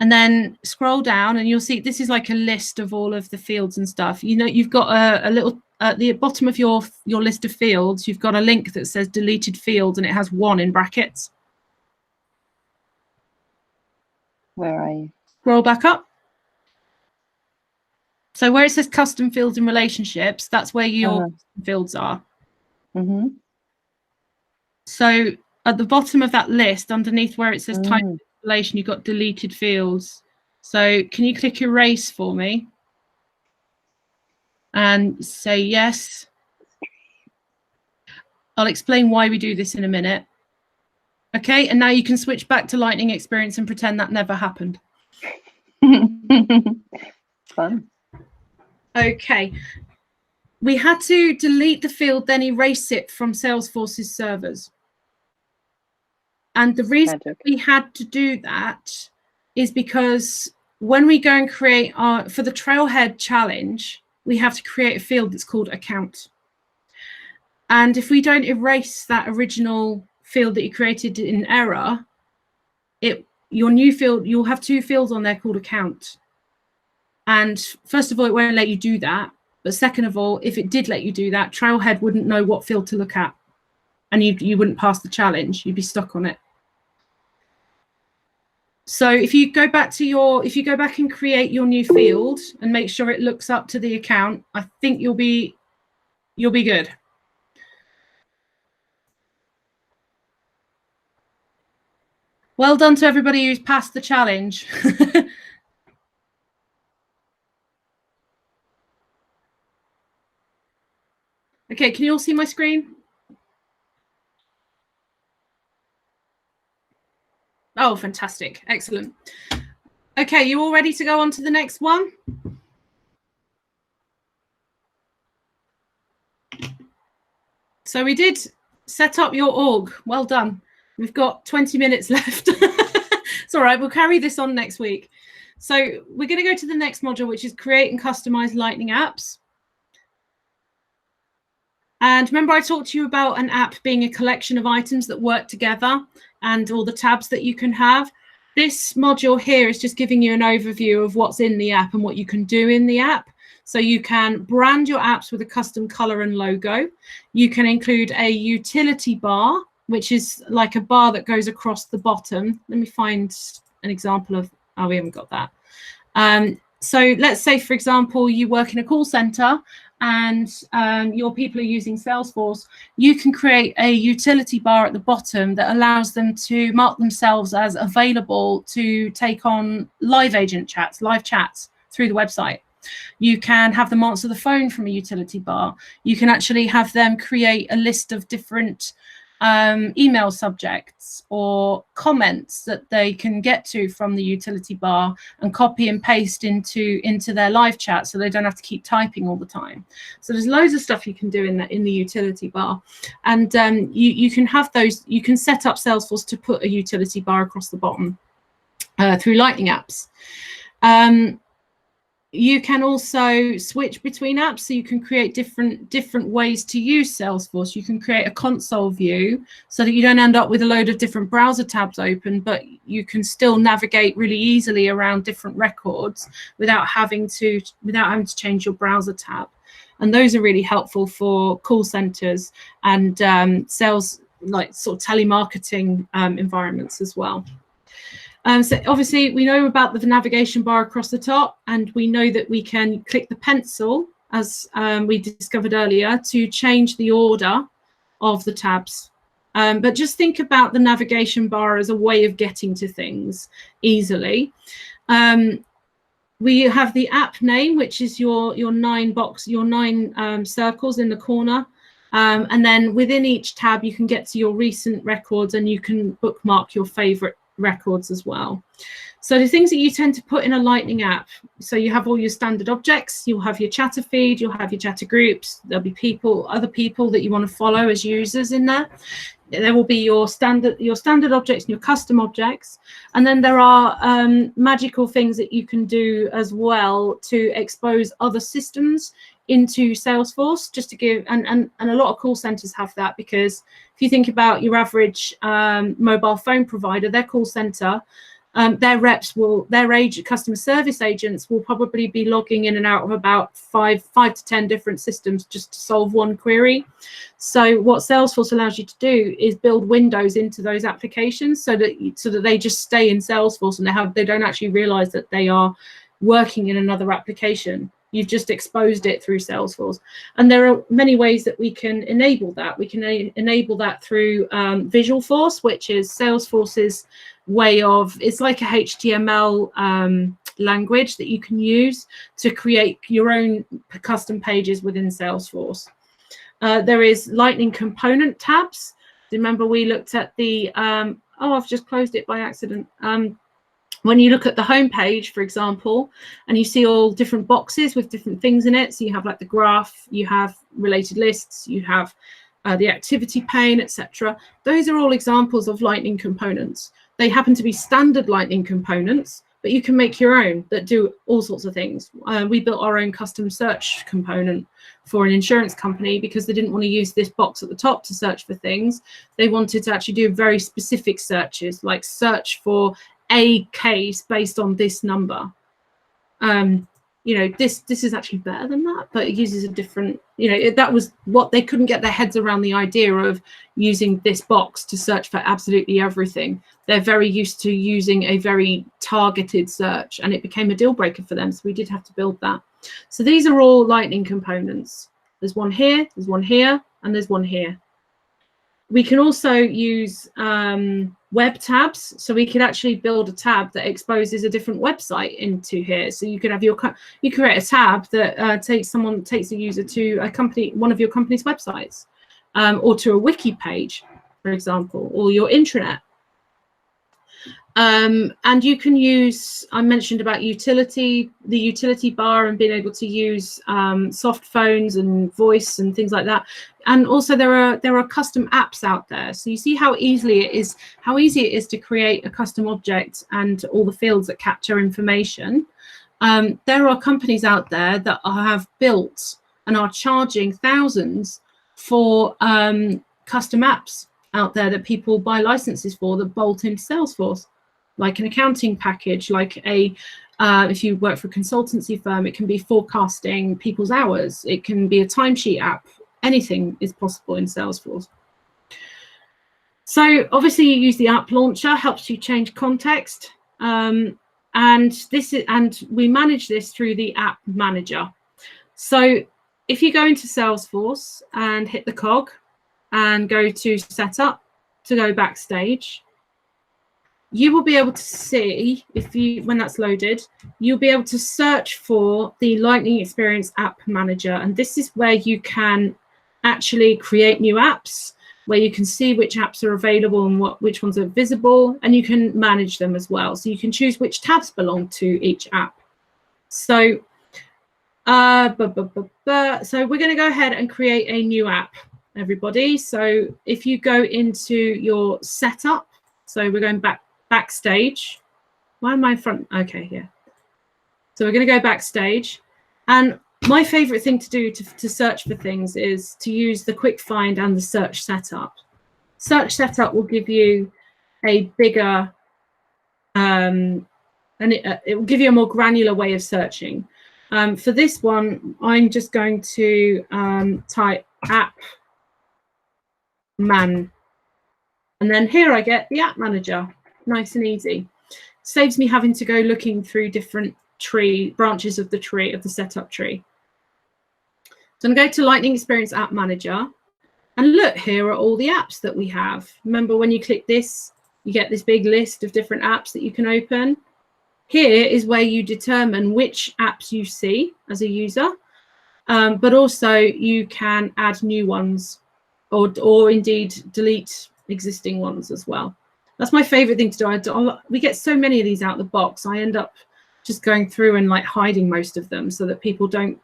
Speaker 1: And then scroll down and you'll see this is like a list of all of the fields and stuff. You know, you've got a little at the bottom of your list of fields, you've got a link that says deleted fields and it has 1 in brackets.
Speaker 3: Where are you? Scroll
Speaker 1: back up. So where it says custom fields and relationships, that's where your fields are. So at the bottom of that list, underneath where it says type of relation, you've got deleted fields. So can you click erase for me? And say yes. I'll explain why we do this in a minute. Okay, and now you can switch back to Lightning experience and pretend that never happened.
Speaker 3: Fun.
Speaker 1: Okay, we had to delete the field, then erase it from Salesforce's servers. And the reason we had to do that is because when we go and create for the Trailhead challenge, we have to create a field that's called account. And if we don't erase that original field that you created in error, your new field, you'll have 2 fields on there called account. And first of all, it won't let you do that. But second of all, if it did let you do that, Trailhead wouldn't know what field to look at. And you wouldn't pass the challenge. You'd be stuck on it. So if you go back and create your new field and make sure it looks up to the account, I think you'll be good. Well done to everybody who's passed the challenge. Okay, can you all see my screen? Oh, fantastic. Excellent. Okay, you all ready to go on to the next one? So we did set up your org. Well done. We've got 20 minutes left. It's all right. We'll carry this on next week. So we're going to go to the next module, which is create and customize Lightning apps. And remember I talked to you about an app being a collection of items that work together and all the tabs that you can have. This module here is just giving you an overview of what's in the app and what you can do in the app. So you can brand your apps with a custom color and logo. You can include a utility bar, which is like a bar that goes across the bottom. Let me find an example of, oh, we haven't got that. So let's say, for example, you work in a call center and your people are using Salesforce. You can create a utility bar at the bottom that allows them to mark themselves as available to take on live chats through the website. You can have them answer the phone from a utility bar. You can actually have them create a list of different email subjects or comments that they can get to from the utility bar and copy and paste into their live chat, so they don't have to keep typing all the time. So there's loads of stuff you can do in the utility bar, and you can have those. You can set up Salesforce to put a utility bar across the bottom through Lightning apps. You can also switch between apps, so you can create different ways to use Salesforce. You can create a console view so that you don't end up with a load of different browser tabs open, but you can still navigate really easily around different records without having to change your browser tab. And those are really helpful for call centers and like sort of telemarketing environments as well. So obviously we know about the navigation bar across the top, and we know that we can click the pencil, as we discovered earlier, to change the order of the tabs. But just think about the navigation bar as a way of getting to things easily. We have the app name, which is your 9 circles in the corner. And then within each tab, you can get to your recent records, and you can bookmark your favorite records as well. So the things that you tend to put in a Lightning app, so you have all your standard objects, you'll have your chatter feed, you'll have your chatter groups, there'll be other people that you want to follow as users in there. There will be your standard objects and your custom objects, and then there are magical things that you can do as well to expose other systems into Salesforce, just to give, and a lot of call centers have that, because if you think about your average mobile phone provider, their call center, their reps customer service agents will probably be logging in and out of about 5 to 10 different systems just to solve one query. So what Salesforce allows you to do is build windows into those applications so that they just stay in Salesforce, and they don't actually realize that they are working in another application. You've just exposed it through Salesforce. And there are many ways that we can enable that. We can enable that through Visualforce, which is Salesforce's way of, it's like a HTML language that you can use to create your own custom pages within Salesforce. There is Lightning component tabs. Remember we looked at the, oh, I've just closed it by accident. When you look at the home page, for example, and you see all different boxes with different things in it, so you have like the graph, you have related lists, you have the activity pane, etc. Those are all examples of Lightning components. They happen to be standard Lightning components, but you can make your own that do all sorts of things. We built our own custom search component for an insurance company because they didn't want to use this box at the top to search for things. They wanted to actually do very specific searches, like search for a case based on this number. You know, this is actually better than that, but it uses a different, you know, that was what they couldn't get their heads around, the idea of using this box to search for absolutely everything. They're very used to using a very targeted search, and it became a deal breaker for them. So we did have to build that. So these are all Lightning components. There's one here, there's one here, and there's one here. We can also use web tabs, so we could actually build a tab that exposes a different website into here. So you could have you create a tab that takes a user to one of your company's websites, or to a wiki page, for example, or your intranet. And you can use, I mentioned about the utility bar, and being able to use soft phones and voice and things like that. And also there are custom apps out there. So you see how easy it is to create a custom object and all the fields that capture information. There are companies out there that have built and are charging thousands for custom apps out there that people buy licenses for, that bolt into Salesforce, like an accounting package, like if you work for a consultancy firm, it can be forecasting people's hours, it can be a timesheet app. Anything is possible in Salesforce. So obviously you use the app launcher, helps you change context, and we manage this through the app manager. So if you go into Salesforce and hit the cog and go to setup to go backstage, you will be able to see, when that's loaded, you'll be able to search for the Lightning Experience App Manager. And this is where you can actually create new apps, where you can see which apps are available and which ones are visible, and you can manage them as well. So you can choose which tabs belong to each app. So, so we're going to go ahead and create a new app, everybody. So if you go into your setup, so we're going backstage. Why am I front? Okay, yeah. So we're going to go backstage, and my favorite thing to do to search for things is to use the quick find and the search setup. Search setup will give you a bigger, and it will give you a more granular way of searching. For this one, I'm just going to type app man And then here I get the app manager, nice and easy. Saves me having to go looking through different branches of the tree, of the setup tree. So I'm going to go to Lightning Experience App Manager, and look, here are all the apps that we have. Remember, when you click this, you get this big list of different apps that you can open. Here is where you determine which apps you see as a user, but also you can add new ones or indeed delete existing ones as well. That's my favorite thing to do. We get so many of these out of the box. I end up just going through and like hiding most of them so that people don't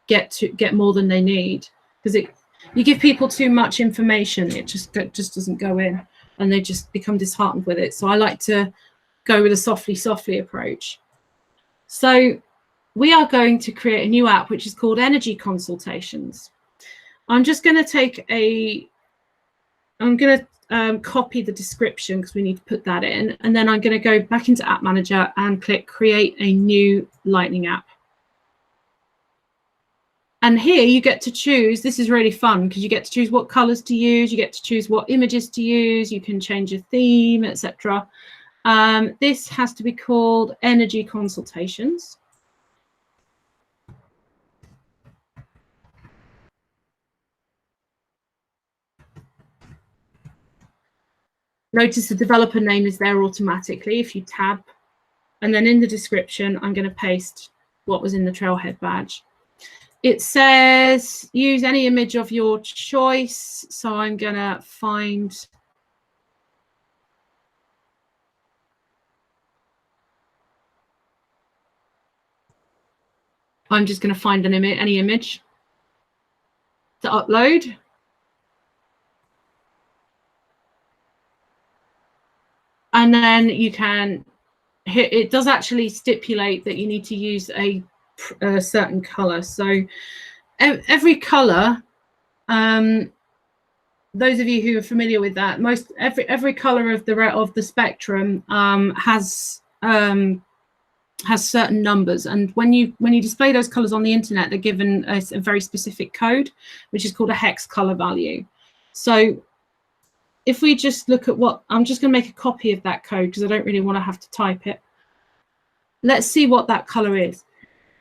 Speaker 1: get more than they need, because you give people too much information, it just doesn't go in and they just become disheartened with it. So I like to go with a softly approach. So we are going to create a new app which is called Energy Consultations. I'm just going to copy the description because we need to put that in, and then I'm going to go back into App Manager and click Create a New Lightning App. And here you get to choose, this is really fun because you get to choose what colors to use, you get to choose what images to use, you can change a theme, etc. This has to be called Energy Consultations. Notice the developer name is there automatically if you tab. And then in the description, I'm going to paste what was in the Trailhead badge. It says use any image of your choice. So I'm going to find any image to upload. And then you can hit, it does actually stipulate that you need to use a certain color. So every color, those of you who are familiar with that, every color of the spectrum has certain numbers, and when you display those colors on the internet, they're given a very specific code, which is called a hex color value. So if we just look at what, I'm just going to make a copy of that code because I don't really want to have to type it. Let's see what that color is.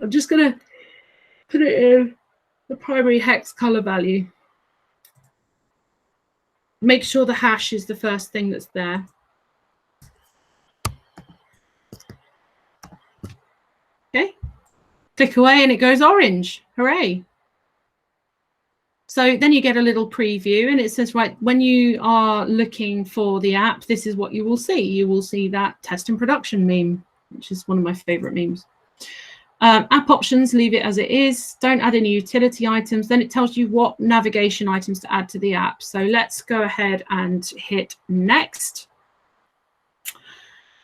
Speaker 1: I'm just going to put it in the primary hex color value. Make sure the hash is the first thing that's there. Okay, click away and it goes orange. Hooray. So then you get a little preview and it says, right, when you are looking for the app, this is what you will see. You will see that test and production meme, which is one of my favorite memes. App options, leave it as it is. Don't add any utility items. Then it tells you what navigation items to add to the app. So let's go ahead and hit next.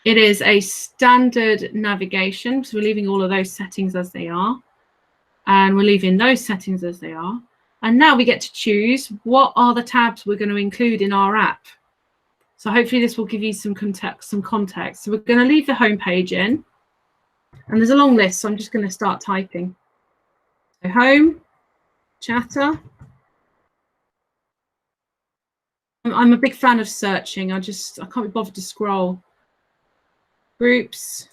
Speaker 1: It is a standard navigation. So we're leaving all of those settings as they are. And we're leaving those settings as they are. And now we get to choose what are the tabs we're going to include in our app. So hopefully this will give you some context. So we're going to leave the home page in. And there's a long list, so I'm just going to start typing. So home, chatter. I'm a big fan of searching. I can't be bothered to scroll. Groups.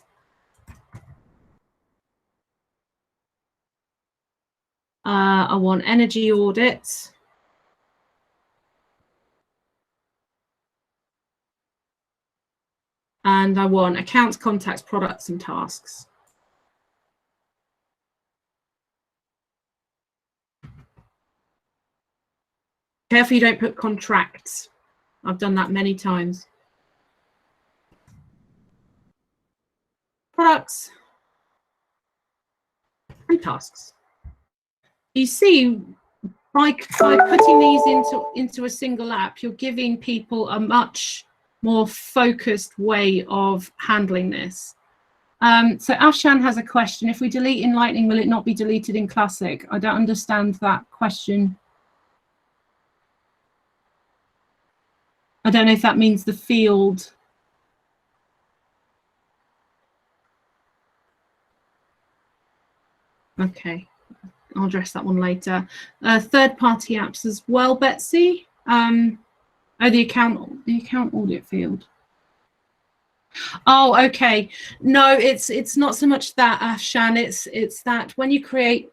Speaker 1: I want energy audits. And I want accounts, contacts, products, and tasks. Careful you don't put contracts. I've done that many times. Products and tasks. You see, by putting these into a single app, you're giving people a much more focused way of handling this. So Afshan has a question. If we delete in Lightning, will it not be deleted in Classic? I don't understand that question. I don't know if that means the field. Okay, I'll address that one later. Third-party apps as well, Betsy. Oh, the account audit field. Oh, okay. No, it's not so much that, Shan. It's that when you create.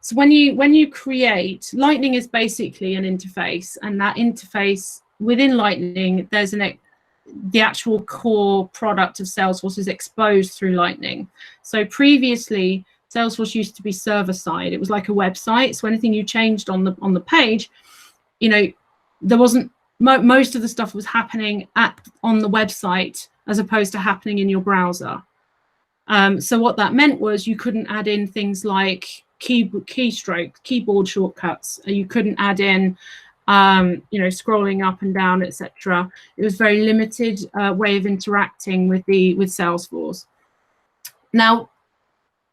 Speaker 1: So when you create, Lightning is basically an interface, and that interface within Lightning, there's the actual core product of Salesforce is exposed through Lightning. So previously, Salesforce used to be server side. It was like a website. So anything you changed on the page, you know, there wasn't most of the stuff was happening on the website as opposed to happening in your browser. So what that meant was you couldn't add in things like keystrokes, keyboard shortcuts. You couldn't add in, you know, scrolling up and down, etc. It was very limited way of interacting with Salesforce. Now,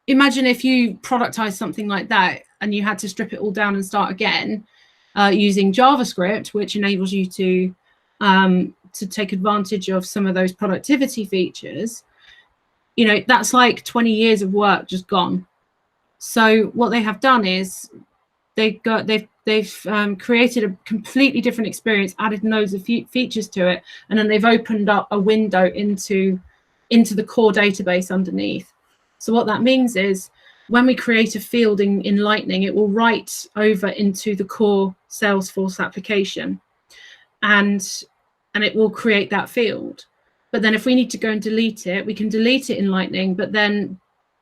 Speaker 1: imagine if you productized something like that and you had to strip it all down and start again using JavaScript, which enables you to take advantage of some of those productivity features. You know, that's like 20 years of work just gone. So what they have done is they've created a completely different experience, added loads of features to it, and then they've opened up a window into the core database underneath. So what that means is when we create a field in Lightning, it will write over into the core Salesforce application, and it will create that field. But then if we need to go and delete it, we can delete it in Lightning, but then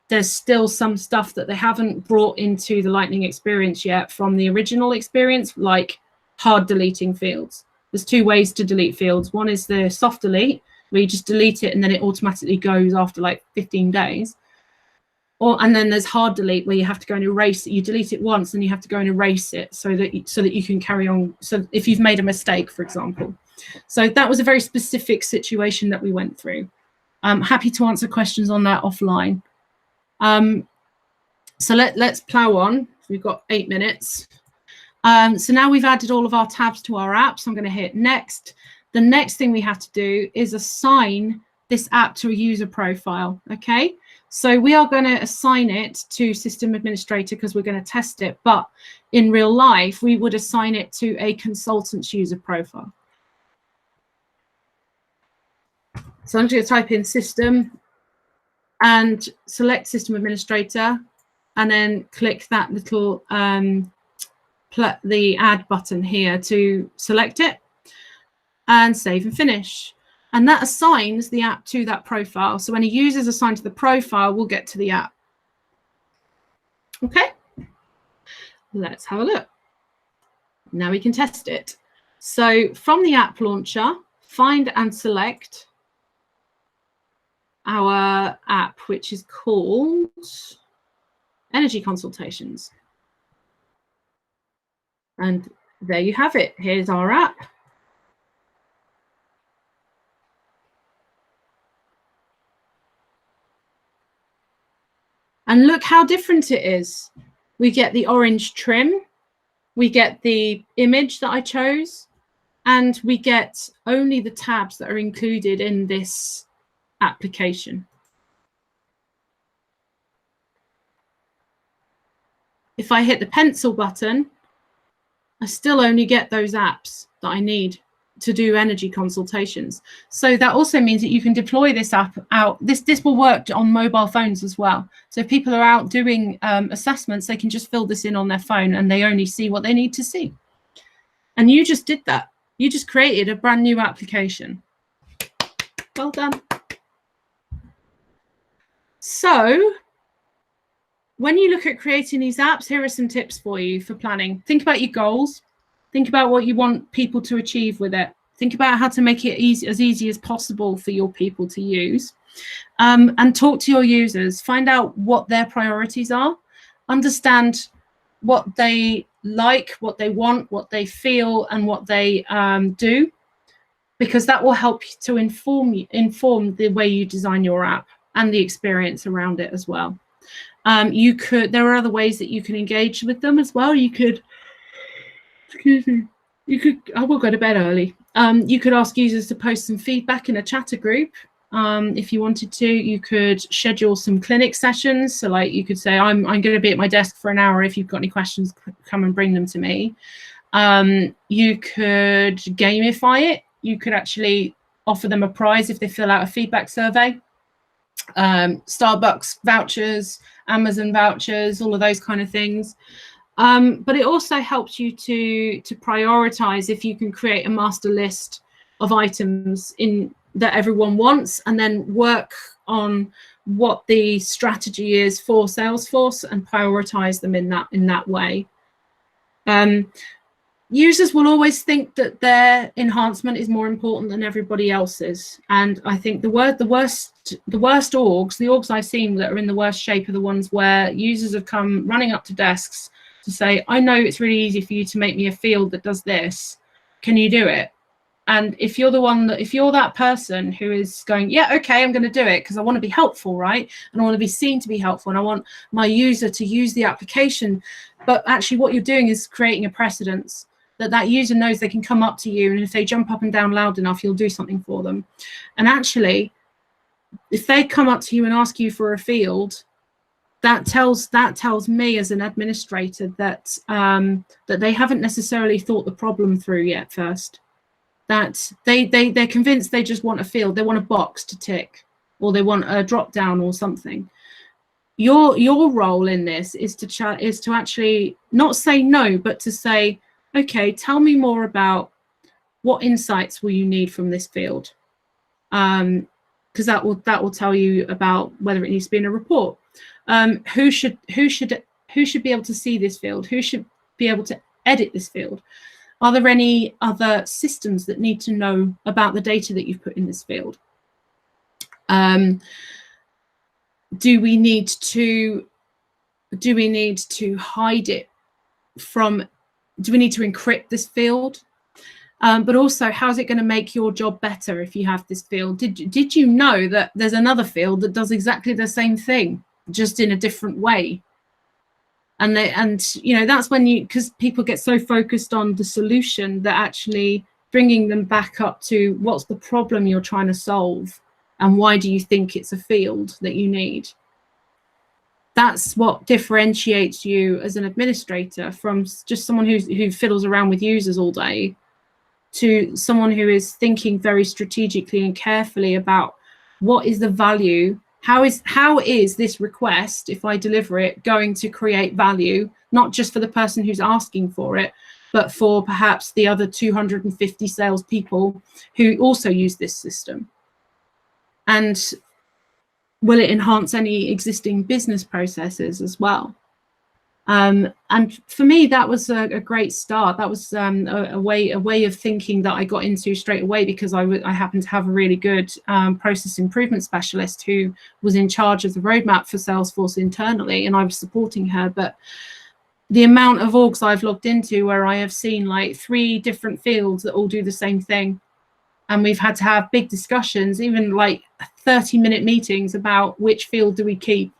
Speaker 1: there's still some stuff that they haven't brought into the Lightning experience yet from the original experience, like hard deleting fields. There's two ways to delete fields. One is the soft delete, where you just delete it and then it automatically goes after like 15 days. And then there's hard delete, where you have to go and erase it. You delete it once and you have to go and erase it so that you can carry on. So if you've made a mistake, for example. So that was a very specific situation that we went through. I'm happy to answer questions on that offline. So let's plow on. We've got 8 minutes. So now we've added all of our tabs to our app. So I'm going to hit next. The next thing we have to do is assign this app to a user profile. Okay. So we are going to assign it to system administrator because we're going to test it. But in real life, we would assign it to a consultant's user profile. So I'm just going to type in system and select system administrator, and then click that little the add button here to select it, and save and finish. And that assigns the app to that profile. So when a user is assigned to the profile, we'll get to the app. Okay, let's have a look. Now we can test it. So from the app launcher, find and select our app, which is called Energy Consultations. And there you have it. Here's our app. And look how different it is. We get the orange trim, we get the image that I chose, and we get only the tabs that are included in this application. If I hit the pencil button, I still only get those apps that I need to do energy consultations. So that also means that you can deploy this app out. This will work on mobile phones as well. So if people are out doing assessments, they can just fill this in on their phone and they only see what they need to see. And you just did that. You just created a brand new application. Well done. So when you look at creating these apps, here are some tips for you for planning. Think about your goals. Think about what you want people to achieve with it. Think about how to make it as easy as possible for your people to use. And talk to your users. Find out what their priorities are. Understand what they like, what they want, what they feel, and what they do. Because that will help to inform the way you design your app and the experience around it as well. There are other ways that you can engage with them as well. You could, I will go to bed early. You could ask users to post some feedback in a chatter group. If you wanted to, you could schedule some clinic sessions. So like you could say, I'm going to be at my desk for an hour. If you've got any questions, come and bring them to me. You could gamify it. You could actually offer them a prize if they fill out a feedback survey. Starbucks vouchers, Amazon vouchers, all of those kind of things. But it also helps you to prioritize if you can create a master list of items that everyone wants, and then work on what the strategy is for Salesforce and prioritize them in that way. Users will always think that their enhancement is more important than everybody else's, and I think the worst orgs, the orgs I've seen that are in the worst shape, are the ones where users have come running up to desks to say, I know it's really easy for you to make me a field that does this. Can you do it? And if you're that person who is going, yeah, okay, I'm going to do it because I want to be helpful, right? And I want to be seen to be helpful, and I want my user to use the application. But actually what you're doing is creating a precedence that user knows they can come up to you, and if they jump up and down loud enough, you'll do something for them. And actually, if they come up to you and ask you for a field, that tells me as an administrator that that they haven't necessarily thought the problem through yet first. That they're convinced they just want a field, they want a box to tick, or they want a drop down or something. Your role in this is to actually not say no, but to say, okay, tell me more about what insights will you need from this field, because that will tell you about whether it needs to be in a report. Who should be able to see this field? Who should be able to edit this field? Are there any other systems that need to know about the data that you've put in this field? Do we need to hide it from? Do we need to encrypt this field? But also, how's it going to make your job better if you have this field? Did you know that there's another field that does exactly the same thing, just in a different way? And you know, that's when because people get so focused on the solution that actually bringing them back up to what's the problem you're trying to solve, and why do you think it's a field that you need? That's what differentiates you as an administrator from just someone who fiddles around with users all day, to someone who is thinking very strategically and carefully about what is the value. How is this request, if I deliver it, going to create value, not just for the person who's asking for it, but for perhaps the other 250 salespeople who also use this system? And will it enhance any existing business processes as well? And for me, that was a great start. That was a way of thinking that I got into straight away, because I happened to have a really good process improvement specialist who was in charge of the roadmap for Salesforce internally, and I was supporting her. But the amount of orgs I've logged into where I have seen like 3 different fields that all do the same thing, and we've had to have big discussions, even like 30-minute meetings about which field do we keep,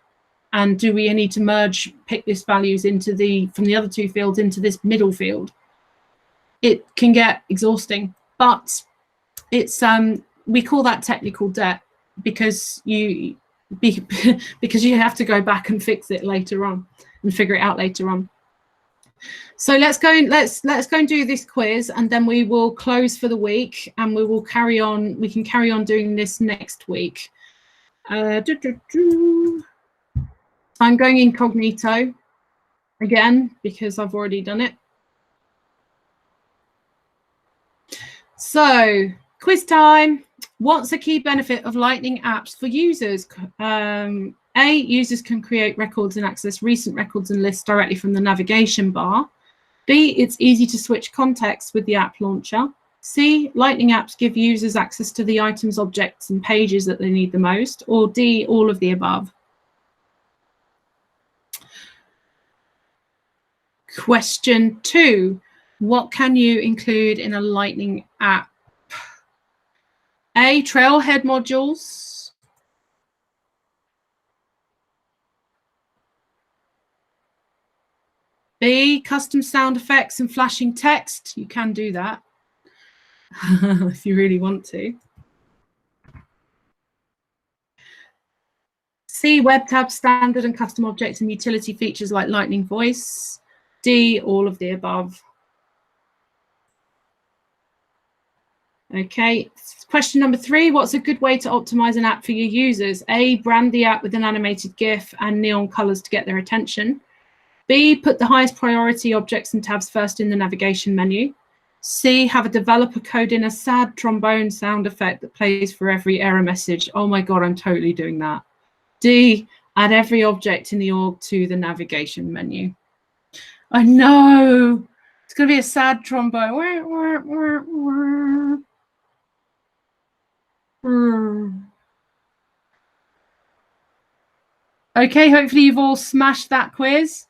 Speaker 1: and do we need to merge pick list values from the other 2 fields into this middle field. It can get exhausting, but it's we call that technical debt, because you have to go back and fix it later on and figure it out later on. So let's go and do this quiz, and then we will close for the week, and we will carry on. We can carry on doing this next week. I'm going incognito again because I've already done it. So, quiz time. What's a key benefit of Lightning apps for users? A, users can create records and access recent records and lists directly from the navigation bar. B, it's easy to switch context with the app launcher. C, Lightning apps give users access to the items, objects, and pages that they need the most. Or D, all of the above. Question 2, what can you include in a Lightning app? A, trailhead modules. B, custom sound effects and flashing text. You can do that if you really want to. C, web tab standard and custom objects and utility features like Lightning Voice. D, all of the above. Okay, question number 3. What's a good way to optimize an app for your users? A, brand the app with an animated GIF and neon colors to get their attention. B, put the highest priority objects and tabs first in the navigation menu. C, have a developer code in a sad trombone sound effect that plays for every error message. Oh my God, I'm totally doing that. D, add every object in the org to the navigation menu. I know. It's going to be a sad trombone. Okay, hopefully you've all smashed that quiz.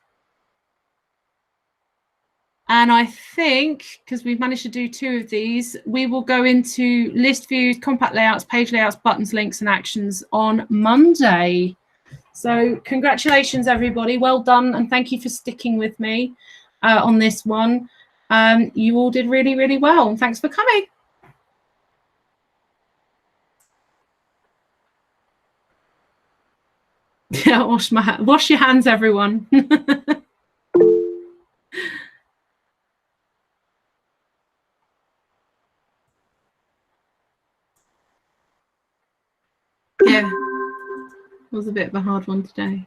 Speaker 1: And I think, because we've managed to do 2 of these, we will go into list views, compact layouts, page layouts, buttons, links, and actions on Monday. So congratulations, everybody. Well done. And thank you for sticking with me on this one. You all did really, really well. And thanks for coming. Yeah, wash your hands, everyone. Yeah, it was a bit of a hard one today.